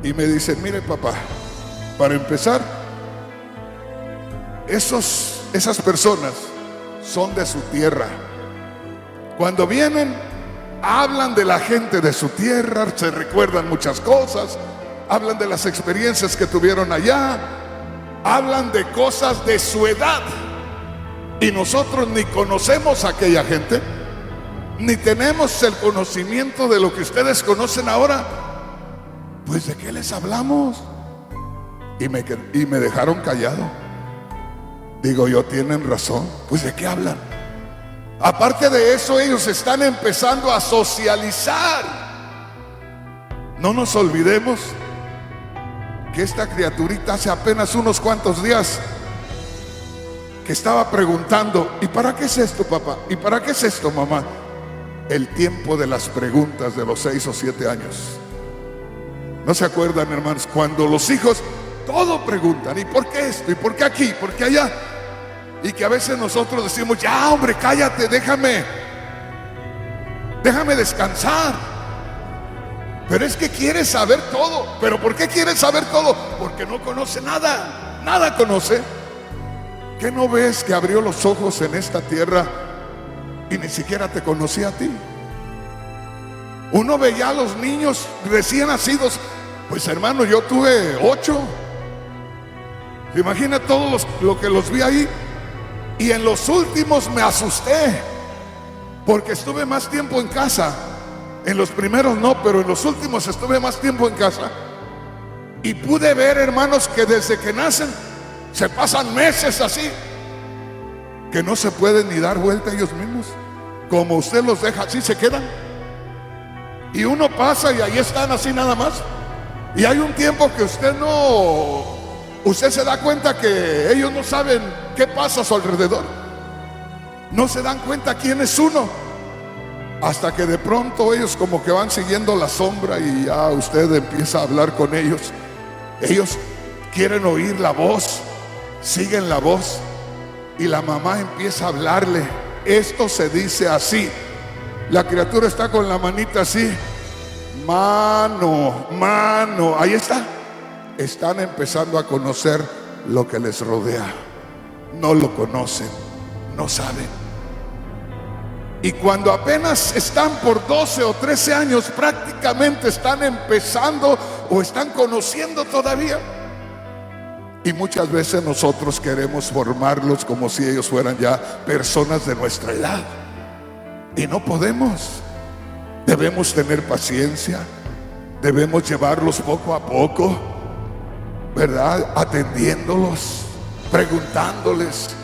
Y me dicen: mire papá, para empezar, esas personas son de su tierra. Cuando vienen, hablan de la gente de su tierra, se recuerdan muchas cosas, hablan de las experiencias que tuvieron allá, hablan de cosas de su edad. Y nosotros ni conocemos a aquella gente, ni tenemos el conocimiento de lo que ustedes conocen ahora. Pues ¿de qué les hablamos? Y me dejaron callado. Digo yo, tienen razón. Pues ¿de qué hablan? Aparte de eso, ellos están empezando a socializar. No nos olvidemos que esta criaturita hace apenas unos cuantos días que estaba preguntando: ¿y para qué es esto, papá? ¿Y para qué es esto, mamá? El tiempo de las preguntas de los 6 o 7 años. ¿No se acuerdan, hermanos? Cuando los hijos todo preguntan: ¿y por qué esto? ¿Y por qué aquí? ¿Por qué allá? Y que a veces nosotros decimos: ya hombre, cállate, déjame descansar. Pero es que quiere saber todo. ¿Pero por qué quiere saber todo? Porque no conoce nada. Nada conoce. ¿Qué no ves que abrió los ojos en esta tierra y ni siquiera te conocía a ti? Uno veía a los niños recién nacidos. Pues hermano, yo tuve 8. Imagina todos lo que los vi ahí. Y en los últimos me asusté, porque estuve más tiempo en casa. En los primeros no, pero en los últimos estuve más tiempo en casa. Y pude ver, hermanos, que desde que nacen se pasan meses así, que no se pueden ni dar vuelta ellos mismos. Como usted los deja, así se quedan. Y uno pasa y ahí están así nada más. Y hay un tiempo que usted se da cuenta que ellos no saben qué pasa a su alrededor. No se dan cuenta quién es uno, hasta que de pronto ellos como que van siguiendo la sombra y ya usted empieza a hablar con ellos. Ellos quieren oír la voz, siguen la voz, y la mamá empieza a hablarle: esto se dice así. La criatura está con la manita así, mano, ahí está. están empezando a conocer lo que les rodea. No lo conocen, no saben. Y cuando apenas están por 12 o 13 años, prácticamente están empezando o están conociendo todavía. Y muchas veces nosotros queremos formarlos como si ellos fueran ya personas de nuestra edad. Y no podemos. Debemos tener paciencia. Debemos llevarlos poco a poco, ¿verdad? Atendiéndolos, preguntándoles.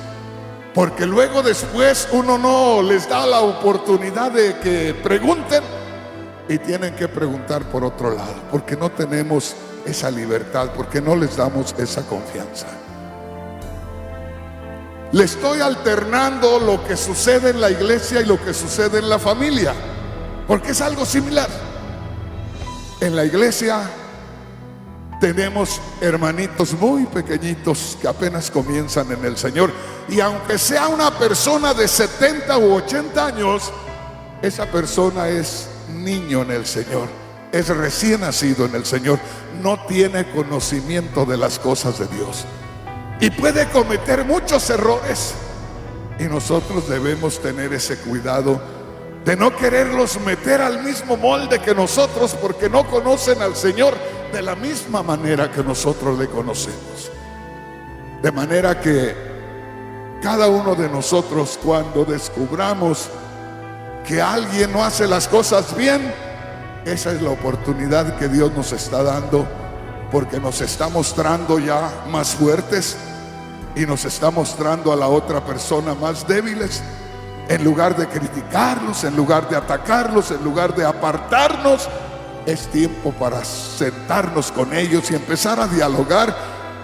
Porque luego después uno no les da la oportunidad de que pregunten y tienen que preguntar por otro lado, porque no tenemos esa libertad, porque no les damos esa confianza. Le estoy alternando lo que sucede en la iglesia y lo que sucede en la familia, porque es algo similar. En la iglesia tenemos hermanitos muy pequeñitos que apenas comienzan en el Señor, y aunque sea una persona de 70 u 80 años, esa persona es niño en el Señor, es recién nacido en el Señor, no tiene conocimiento de las cosas de Dios y puede cometer muchos errores, y nosotros debemos tener ese cuidado de no quererlos meter al mismo molde que nosotros, porque no conocen al Señor de la misma manera que nosotros le conocemos. De manera que cada uno de nosotros, cuando descubramos que alguien no hace las cosas bien, esa es la oportunidad que Dios nos está dando, porque nos está mostrando ya más fuertes y nos está mostrando a la otra persona más débiles. En lugar de criticarlos, en lugar de atacarlos, en lugar de apartarnos, es tiempo para sentarnos con ellos y empezar a dialogar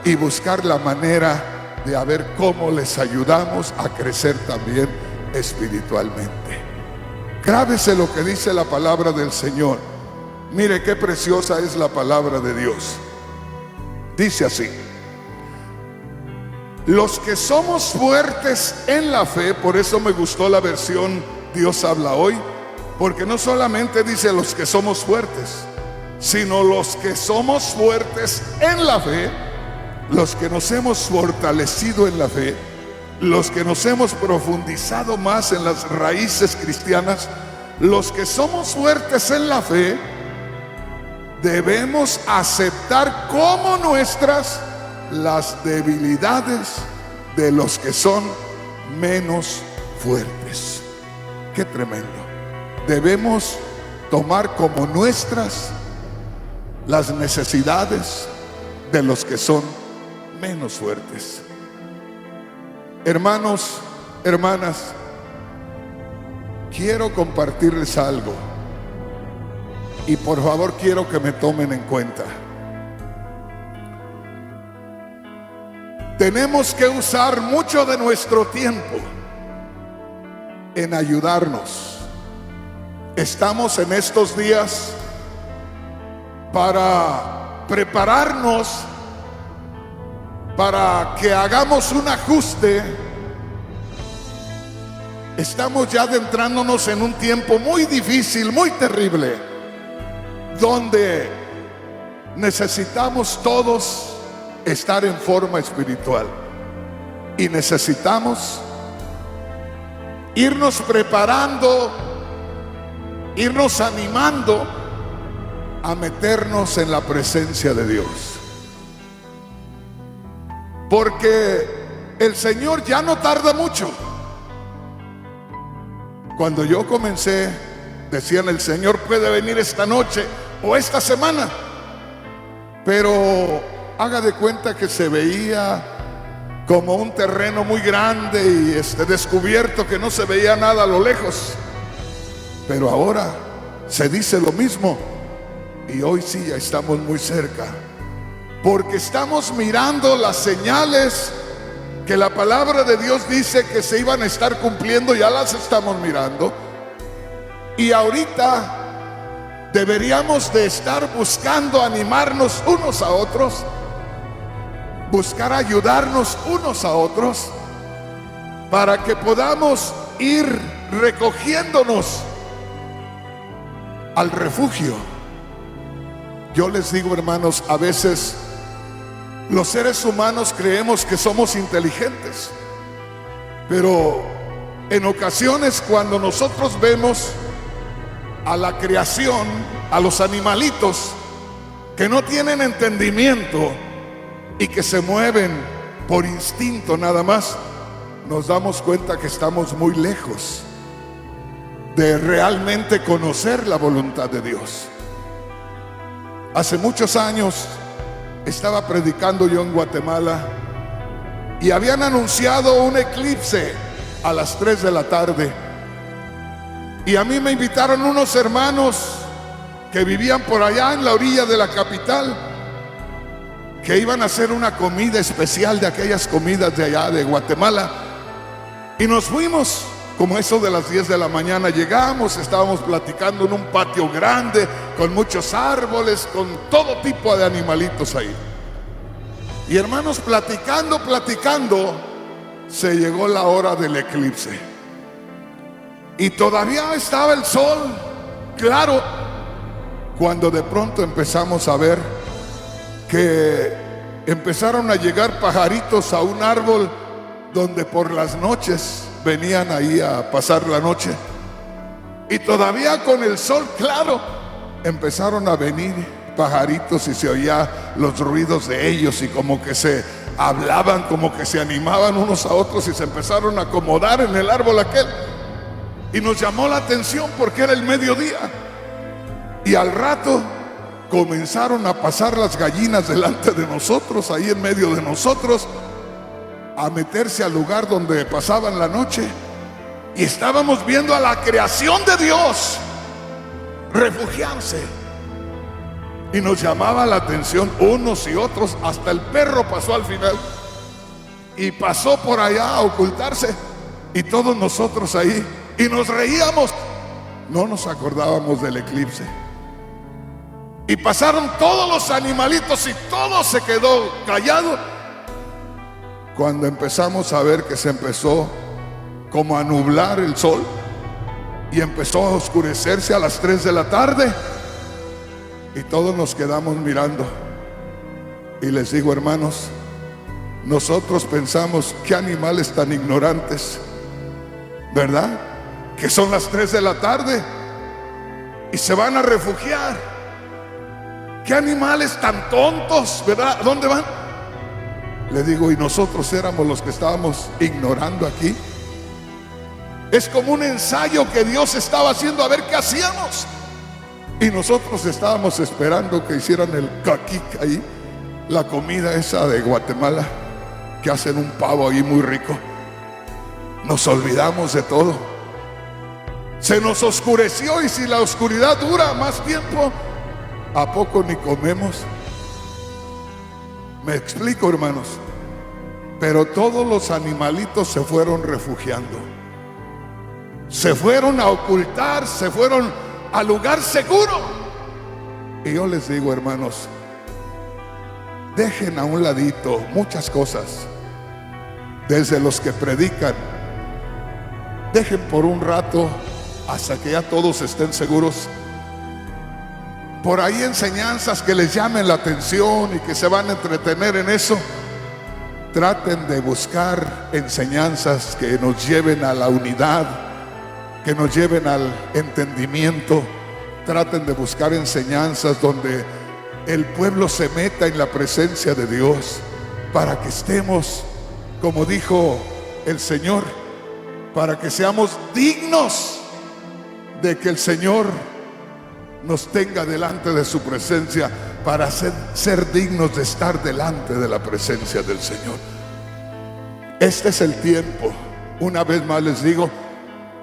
y buscar la manera de a ver cómo les ayudamos a crecer también espiritualmente. Grábese lo que dice la palabra del Señor. Mire qué preciosa es la palabra de Dios. Dice así: los que somos fuertes en la fe, por eso me gustó la versión Dios habla hoy, porque no solamente dice los que somos fuertes, sino los que somos fuertes en la fe, los que nos hemos fortalecido en la fe, los que nos hemos profundizado más en las raíces cristianas, los que somos fuertes en la fe, debemos aceptar como nuestras las debilidades de los que son menos fuertes. Qué tremendo. Debemos tomar como nuestras las necesidades de los que son menos fuertes. Hermanos, hermanas, quiero compartirles algo, y por favor quiero que me tomen en cuenta. Tenemos que usar mucho de nuestro tiempo en ayudarnos. Estamos en estos días para prepararnos para que hagamos un ajuste. Estamos ya adentrándonos en un tiempo muy difícil, muy terrible, donde necesitamos todos estar en forma espiritual, y necesitamos irnos preparando, irnos animando a meternos en la presencia de Dios, porque el Señor ya no tarda mucho. Cuando yo comencé, decían: el Señor puede venir esta noche o esta semana, pero haga de cuenta que se veía como un terreno muy grande y descubierto, que no se veía nada a lo lejos. Pero ahora se dice lo mismo, y hoy sí ya estamos muy cerca, porque estamos mirando las señales que la palabra de Dios dice que se iban a estar cumpliendo. Ya las estamos mirando, y ahorita deberíamos de estar buscando animarnos unos a otros, buscar ayudarnos unos a otros, para que podamos ir recogiéndonos al refugio. Yo les digo, hermanos, a veces Los seres humanos creemos que somos inteligentes, pero en ocasiones cuando nosotros vemos a la creación, a los animalitos que no tienen entendimiento y que se mueven por instinto nada más, nos damos cuenta que estamos muy lejos de realmente conocer la voluntad de Dios. Hace muchos años estaba predicando yo en Guatemala y habían anunciado un eclipse a las 3 de la tarde. Y a mí me invitaron unos hermanos que vivían por allá en la orilla de la capital, que iban a hacer una comida especial de aquellas comidas de allá de Guatemala. Y nos fuimos, como eso de las 10 de la mañana llegamos, estábamos platicando en un patio grande, con muchos árboles, con todo tipo de animalitos ahí. Y hermanos, platicando, se llegó la hora del eclipse. Y todavía estaba el sol claro, cuando de pronto empezamos a ver que empezaron a llegar pajaritos a un árbol donde por las noches venían ahí a pasar la noche. Y todavía con el sol claro empezaron a venir pajaritos y se oía los ruidos de ellos y como que se hablaban, como que se animaban unos a otros y se empezaron a acomodar en el árbol aquel. Y nos llamó la atención porque era el mediodía. Y al rato comenzaron a pasar las gallinas delante de nosotros, ahí en medio de nosotros, a meterse al lugar donde pasaban la noche. Y estábamos viendo a la creación de Dios refugiarse. Y nos llamaba la atención unos y otros, hasta el perro pasó al final y pasó por allá a ocultarse, y todos nosotros ahí, y nos reíamos, no nos acordábamos del eclipse. Y pasaron todos los animalitos y todo se quedó callado, cuando empezamos a ver que se empezó como a nublar el sol y empezó a oscurecerse a las 3 de la tarde. Y todos nos quedamos mirando. Y les digo, hermanos, nosotros pensamos, qué animales tan ignorantes, ¿verdad? Que son las 3 de la tarde y se van a refugiar. Qué animales tan tontos, ¿verdad? ¿Dónde van? Le digo, y nosotros éramos los que estábamos ignorando aquí. Es como un ensayo que Dios estaba haciendo a ver qué hacíamos. Y nosotros estábamos esperando que hicieran el caquic ahí, la comida esa de Guatemala, que hacen un pavo ahí muy rico. Nos olvidamos de todo. Se nos oscureció, y si la oscuridad dura más tiempo, ¿a poco ni comemos? Me explico, hermanos. Pero todos los animalitos se fueron refugiando, se fueron a ocultar, se fueron al lugar seguro. Y yo les digo, hermanos, dejen a un ladito muchas cosas, desde los que predican. Dejen por un rato, hasta que ya todos estén seguros, por ahí enseñanzas que les llamen la atención y que se van a entretener en eso. Traten de buscar enseñanzas que nos lleven a la unidad, que nos lleven al entendimiento. Traten de buscar enseñanzas donde el pueblo se meta en la presencia de Dios, para que estemos, como dijo el Señor, para que seamos dignos de que el Señor nos tenga delante de su presencia, para ser dignos de estar delante de la presencia del Señor. Este es el tiempo. Una vez más les digo,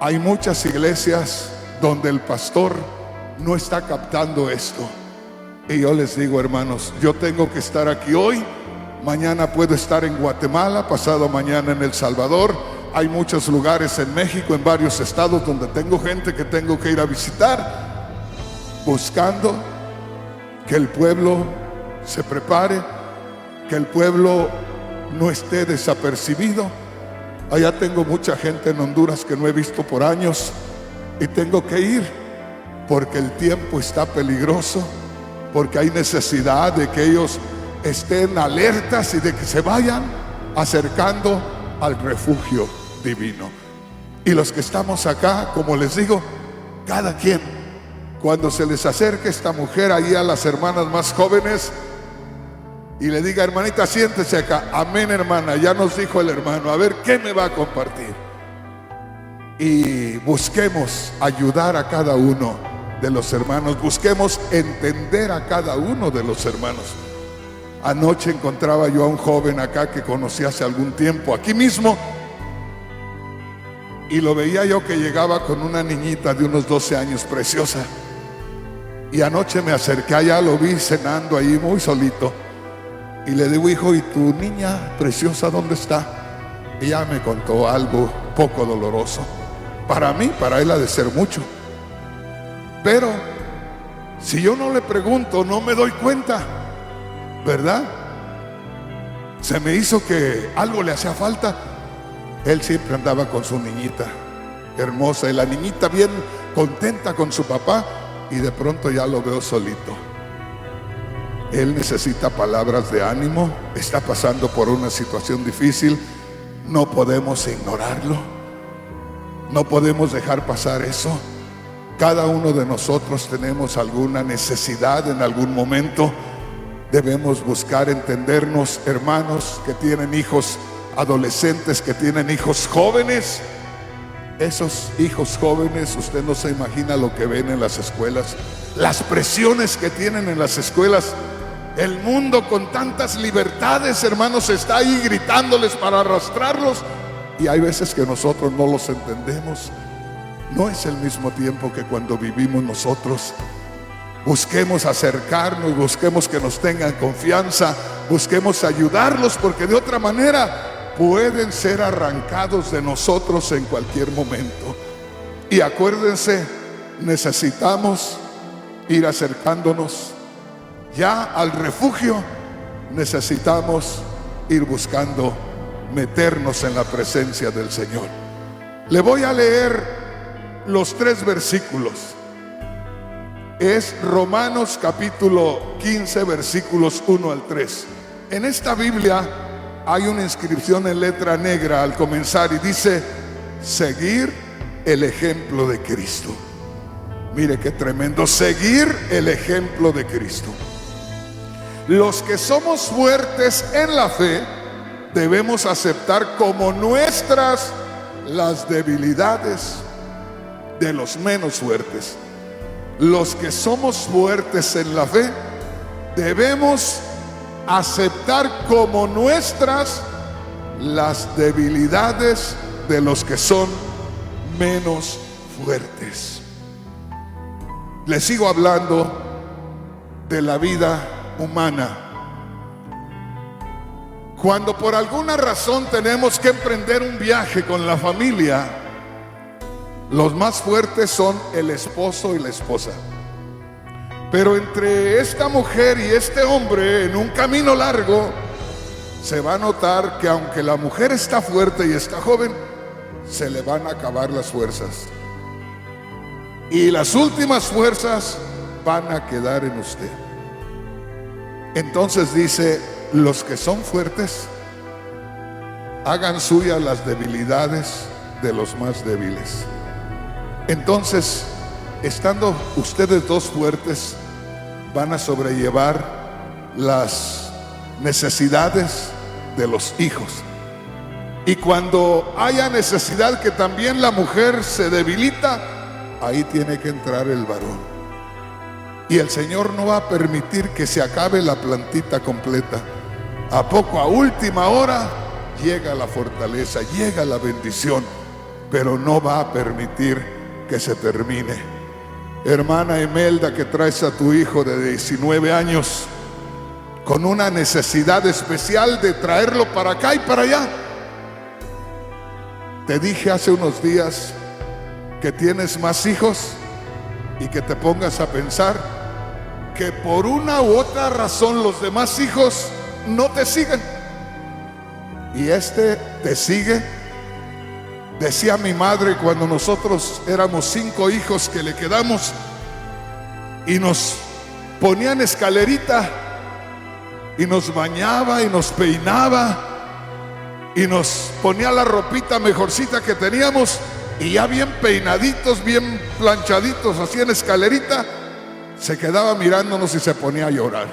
hay muchas iglesias donde el pastor no está captando esto. Y yo les digo, hermanos, yo tengo que estar aquí hoy, mañana puedo estar en Guatemala, pasado mañana en El Salvador. Hay muchos lugares en México, en varios estados, donde tengo gente que tengo que ir a visitar, buscando que el pueblo se prepare, que el pueblo no esté desapercibido. Allá tengo mucha gente en Honduras que no he visto por años, y tengo que ir porque el tiempo está peligroso, porque hay necesidad de que ellos estén alertas y de que se vayan acercando al refugio divino. Y los que estamos acá, como les digo, cada quien, cuando se les acerque esta mujer ahí a las hermanas más jóvenes y le diga: hermanita, siéntese acá. Amén, hermana, ya nos dijo el hermano, a ver qué me va a compartir. Y busquemos ayudar a cada uno de los hermanos, busquemos entender a cada uno de los hermanos. Anoche encontraba yo a un joven acá que conocí hace algún tiempo, aquí mismo, y lo veía yo que llegaba con una niñita de unos 12 años, preciosa. Y anoche me acerqué allá, lo vi cenando ahí muy solito, y le digo: hijo, ¿y tu niña preciosa dónde está? Y ella me contó algo poco doloroso. Para mí, para él ha de ser mucho. Pero si yo no le pregunto, no me doy cuenta, ¿verdad? Se me hizo que algo le hacía falta. Él siempre andaba con su niñita hermosa, y la niñita bien contenta con su papá, y de pronto ya lo veo solito. Él necesita palabras de ánimo, está pasando por una situación difícil. No podemos ignorarlo, no podemos dejar pasar eso. Cada uno de nosotros tenemos alguna necesidad en algún momento. Debemos buscar entendernos, hermanos que tienen hijos adolescentes, que tienen hijos jóvenes. Esos hijos jóvenes, usted no se imagina lo que ven en las escuelas, las presiones que tienen en las escuelas. El mundo con tantas libertades, hermanos, está ahí gritándoles para arrastrarlos, y hay veces que nosotros no los entendemos. No es el mismo tiempo que cuando vivimos nosotros. Busquemos acercarnos, busquemos que nos tengan confianza, busquemos ayudarlos, porque de otra manera pueden ser arrancados de nosotros en cualquier momento. Y acuérdense, necesitamos ir acercándonos ya al refugio. Necesitamos ir buscando meternos en la presencia del Señor. Le voy a leer los 3 versículos. Es Romanos capítulo 15, versículos 1 al 3. En esta Biblia hay una inscripción en letra negra al comenzar y dice: seguir el ejemplo de Cristo. Mire qué tremendo, seguir el ejemplo de Cristo. Los que somos fuertes en la fe debemos aceptar como nuestras las debilidades de los menos fuertes. Los que somos fuertes en la fe debemos aceptar como nuestras las debilidades de los que son menos fuertes. Les sigo hablando de la vida humana. Cuando por alguna razón tenemos que emprender un viaje con la familia, los más fuertes son el esposo y la esposa. Pero entre esta mujer y este hombre, en un camino largo, se va a notar que aunque la mujer está fuerte y está joven, se le van a acabar las fuerzas. Y las últimas fuerzas van a quedar en usted. Entonces dice: los que son fuertes, hagan suyas las debilidades de los más débiles. Entonces, estando ustedes dos fuertes, van a sobrellevar las necesidades de los hijos. Y cuando haya necesidad que también la mujer se debilita, ahí tiene que entrar el varón. Y el Señor no va a permitir que se acabe la plantita completa. A poco, a última hora, llega la fortaleza, llega la bendición, pero no va a permitir que se termine. Hermana Imelda, que traes a tu hijo de 19 años con una necesidad especial de traerlo para acá y para allá. Te dije hace unos días que tienes más hijos y que te pongas a pensar que por una u otra razón los demás hijos no te siguen y este te sigue. Decía mi madre cuando nosotros éramos 5 hijos que le quedamos y nos ponían escalerita y nos bañaba y nos peinaba y nos ponía la ropita mejorcita que teníamos, y ya bien peinaditos, bien planchaditos, así en escalerita, se quedaba mirándonos y se ponía a llorar.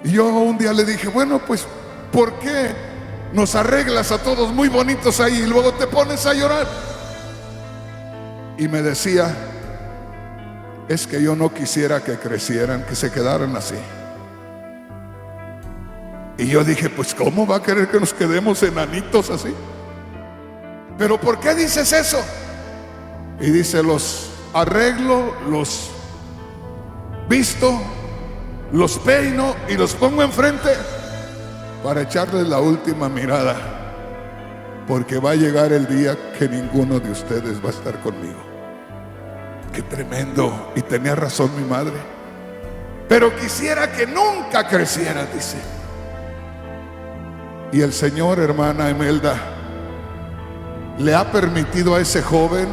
Y yo un día le dije, bueno, pues ¿por qué nos arreglas a todos muy bonitos ahí y luego te pones a llorar? Y me decía, es que yo no quisiera que crecieran, que se quedaran así. Y yo dije, pues ¿cómo va a querer que nos quedemos enanitos así? ¿Pero por qué dices eso? Y dice, los arreglo, los visto, los peino y los pongo enfrente para echarles la última mirada, porque va a llegar el día que ninguno de ustedes va a estar conmigo. Qué tremendo. Y tenía razón mi madre. Pero quisiera que nunca creciera, dice. Y el Señor, hermana Imelda, le ha permitido a ese joven,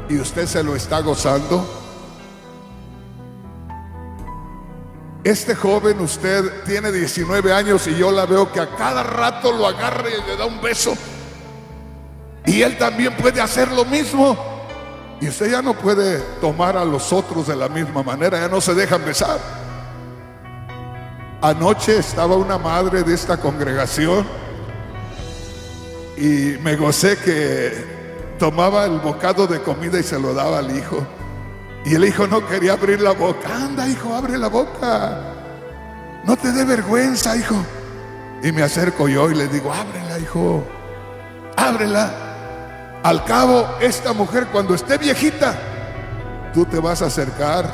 y usted se lo está gozando. Este joven, usted tiene 19 años y yo la veo que a cada rato lo agarra y le da un beso. Y él también puede hacer lo mismo. Y usted ya no puede tomar a los otros de la misma manera, ya no se dejan besar. Anoche estaba una madre de esta congregación y me gocé que tomaba el bocado de comida y se lo daba al hijo. Y el hijo no quería abrir la boca. Anda, hijo, abre la boca. No te dé vergüenza, hijo. Y me acerco yo y le digo, ábrela, hijo, ábrela. Al cabo, esta mujer cuando esté viejita, tú te vas a acercar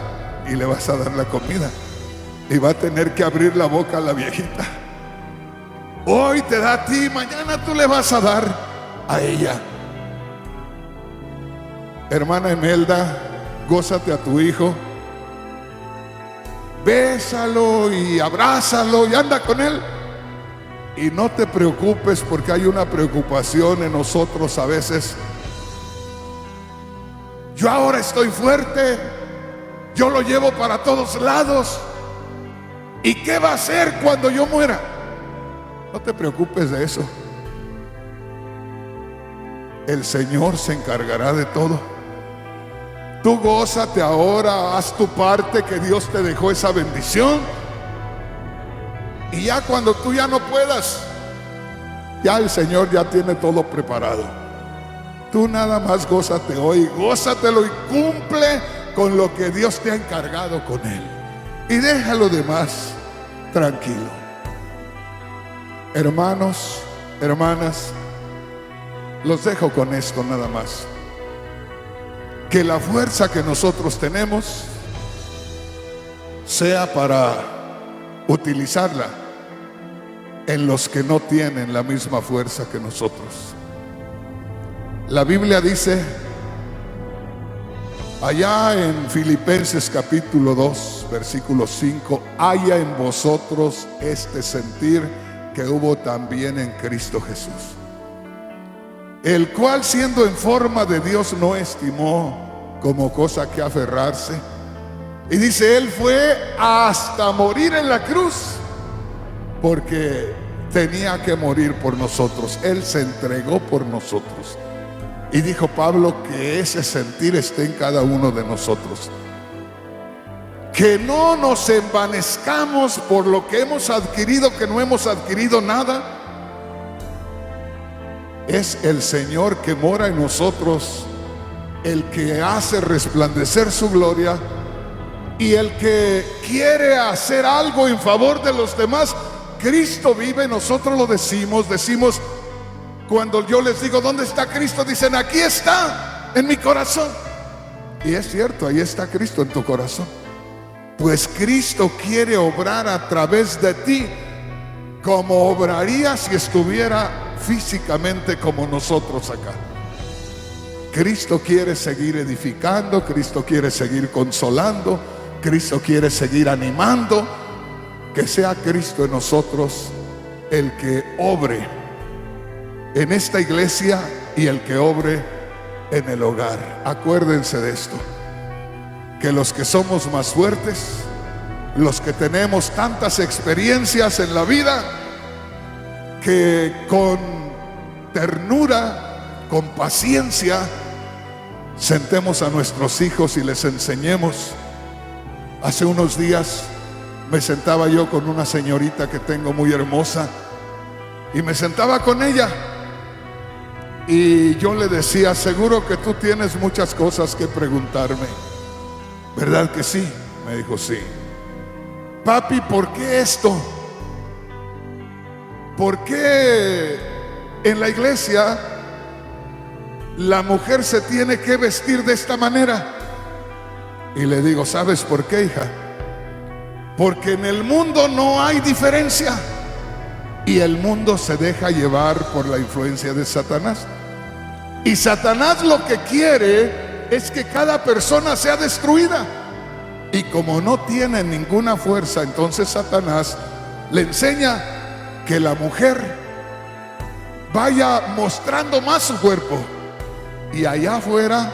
y le vas a dar la comida. Y va a tener que abrir la boca a la viejita. Hoy te da a ti, mañana tú le vas a dar a ella. Hermana Imelda, gózate a tu hijo, bésalo y abrázalo y anda con él. Y no te preocupes, porque hay una preocupación en nosotros a veces. Yo ahora estoy fuerte, yo lo llevo para todos lados. ¿Y qué va a hacer cuando yo muera? No te preocupes de eso. El Señor se encargará de todo. Tú gózate ahora, haz tu parte, que Dios te dejó esa bendición. Y ya cuando tú ya no puedas, ya el Señor ya tiene todo preparado. Tú nada más gózate hoy, gózatelo y cumple con lo que Dios te ha encargado con Él. Y deja lo demás tranquilo. Hermanos, hermanas, los dejo con esto nada más. Que la fuerza que nosotros tenemos sea para utilizarla en los que no tienen la misma fuerza que nosotros. La Biblia dice allá en Filipenses capítulo 2 versículo 5, haya en vosotros este sentir que hubo también en Cristo Jesús, el cual siendo en forma de Dios no estimó como cosa que aferrarse. Y dice, Él fue hasta morir en la cruz, porque tenía que morir por nosotros. Él se entregó por nosotros. Y dijo Pablo que ese sentir esté en cada uno de nosotros. Que no nos envanezcamos por lo que hemos adquirido, que no hemos adquirido nada. Es el Señor que mora en nosotros, el que hace resplandecer su gloria y el que quiere hacer algo en favor de los demás. Cristo vive, nosotros lo decimos. Cuando yo les digo, ¿dónde está Cristo? Dicen, aquí está, en mi corazón. Y es cierto, ahí está Cristo en tu corazón. Pues Cristo quiere obrar a través de ti, como obraría si estuviera físicamente como nosotros acá. Cristo quiere seguir edificando, Cristo quiere seguir consolando, Cristo quiere seguir animando. Que sea Cristo en nosotros el que obre en esta iglesia y el que obre en el hogar. Acuérdense de esto, que los que somos más fuertes los que tenemos tantas experiencias en la vida, que con ternura, con paciencia, sentemos a nuestros hijos y les enseñemos. Hace unos días me sentaba yo con una señorita que tengo muy hermosa, y me sentaba con ella y yo le decía: seguro que tú tienes muchas cosas que preguntarme, ¿verdad que sí? Me dijo: sí. Papi, ¿por qué esto? ¿Por qué en la iglesia la mujer se tiene que vestir de esta manera? Y le digo: ¿sabes por qué, hija? Porque en el mundo no hay diferencia, y el mundo se deja llevar por la influencia de Satanás. Y Satanás lo que quiere es que cada persona sea destruida. Y como no tiene ninguna fuerza, entonces Satanás le enseña que la mujer vaya mostrando más su cuerpo. Y allá afuera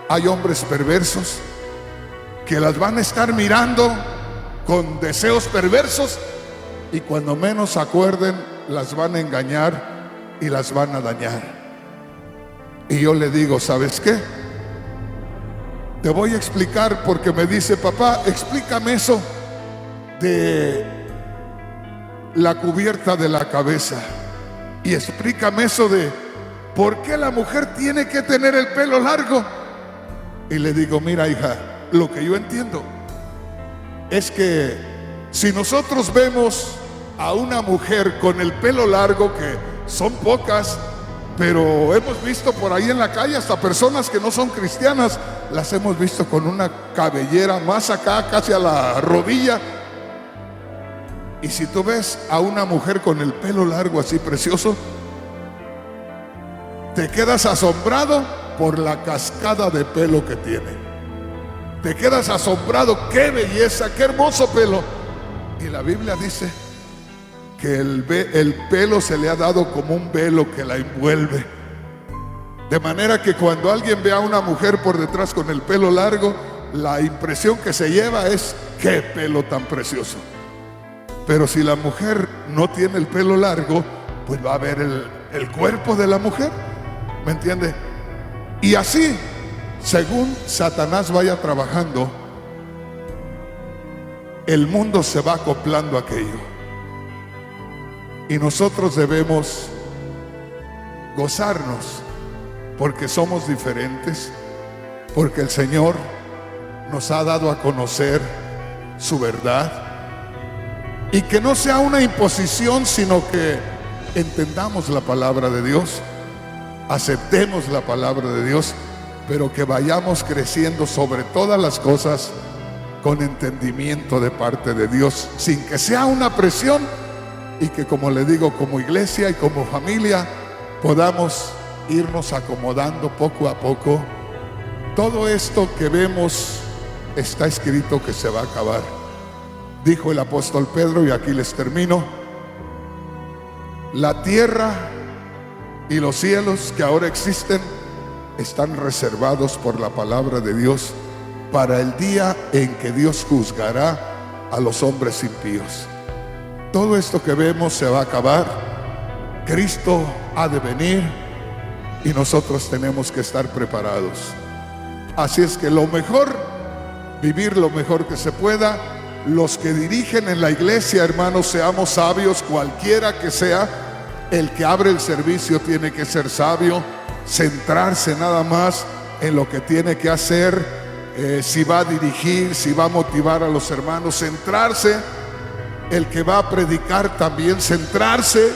hay hombres perversos que las van a estar mirando con deseos perversos, y cuando menos se acuerden las van a engañar y las van a dañar. Y yo le digo: ¿sabes qué? Te voy a explicar, porque me dice: papá, explícame eso de la cubierta de la cabeza, y explícame eso de por qué la mujer tiene que tener el pelo largo. Y le digo: mira, hija, lo que yo entiendo es que si nosotros vemos a una mujer con el pelo largo, que son pocas, pero hemos visto por ahí en la calle hasta personas que no son cristianas, las hemos visto con una cabellera más acá, casi a la rodilla. Y si tú ves a una mujer con el pelo largo así precioso, te quedas asombrado por la cascada de pelo que tiene. Te quedas asombrado: qué belleza, qué hermoso pelo. Y la Biblia dice que el pelo se le ha dado como un velo que la envuelve, de manera que cuando alguien ve a una mujer por detrás con el pelo largo, la impresión que se lleva es: qué pelo tan precioso. Pero si la mujer no tiene el pelo largo, pues va a ver el cuerpo de la mujer, ¿me entiende? Y así, según Satanás vaya trabajando, el mundo se va acoplando a aquello. Y nosotros debemos gozarnos, porque somos diferentes, porque el Señor nos ha dado a conocer su verdad, y que no sea una imposición, sino que entendamos la palabra de Dios, aceptemos la palabra de Dios, pero que vayamos creciendo sobre todas las cosas con entendimiento de parte de Dios, sin que sea una presión, y que, como le digo, como iglesia y como familia podamos irnos acomodando poco a poco. Todo esto que vemos está escrito que se va a acabar. Dijo el apóstol Pedro, y aquí les termino: la tierra y los cielos que ahora existen están reservados por la palabra de Dios para el día en que Dios juzgará a los hombres impíos. Todo esto que vemos se va a acabar. Cristo ha de venir y nosotros tenemos que estar preparados. Así es que lo mejor, vivir lo mejor que se pueda. Los que dirigen en la iglesia, hermanos, seamos sabios, cualquiera que sea. El que abre el servicio tiene que ser sabio, centrarse nada más en lo que tiene que hacer. Si va a dirigir, si va a motivar a los hermanos, centrarse. El que va a predicar también centrarse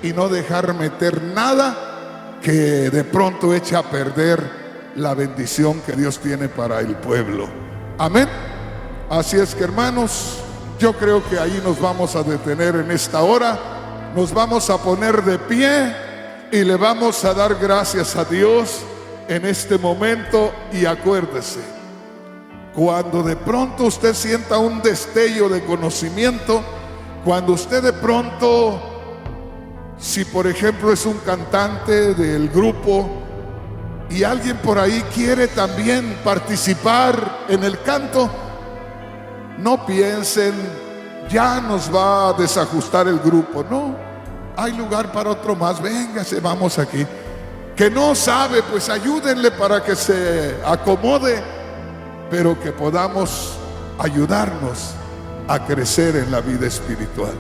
y no dejar meter nada que de pronto eche a perder la bendición que Dios tiene para el pueblo. Amén. Así es que, hermanos, yo creo que ahí nos vamos a detener en esta hora. Nos vamos a poner de pie y le vamos a dar gracias a Dios en este momento. Y acuérdese, cuando de pronto usted sienta un destello de conocimiento, cuando usted de pronto, si por ejemplo es un cantante del grupo y alguien por ahí quiere también participar en el canto, No piensen, ya nos va a desajustar el grupo. No, hay lugar para otro más. Véngase, vamos aquí. Que no sabe, pues ayúdenle para que se acomode, pero que podamos ayudarnos a crecer en la vida espiritual.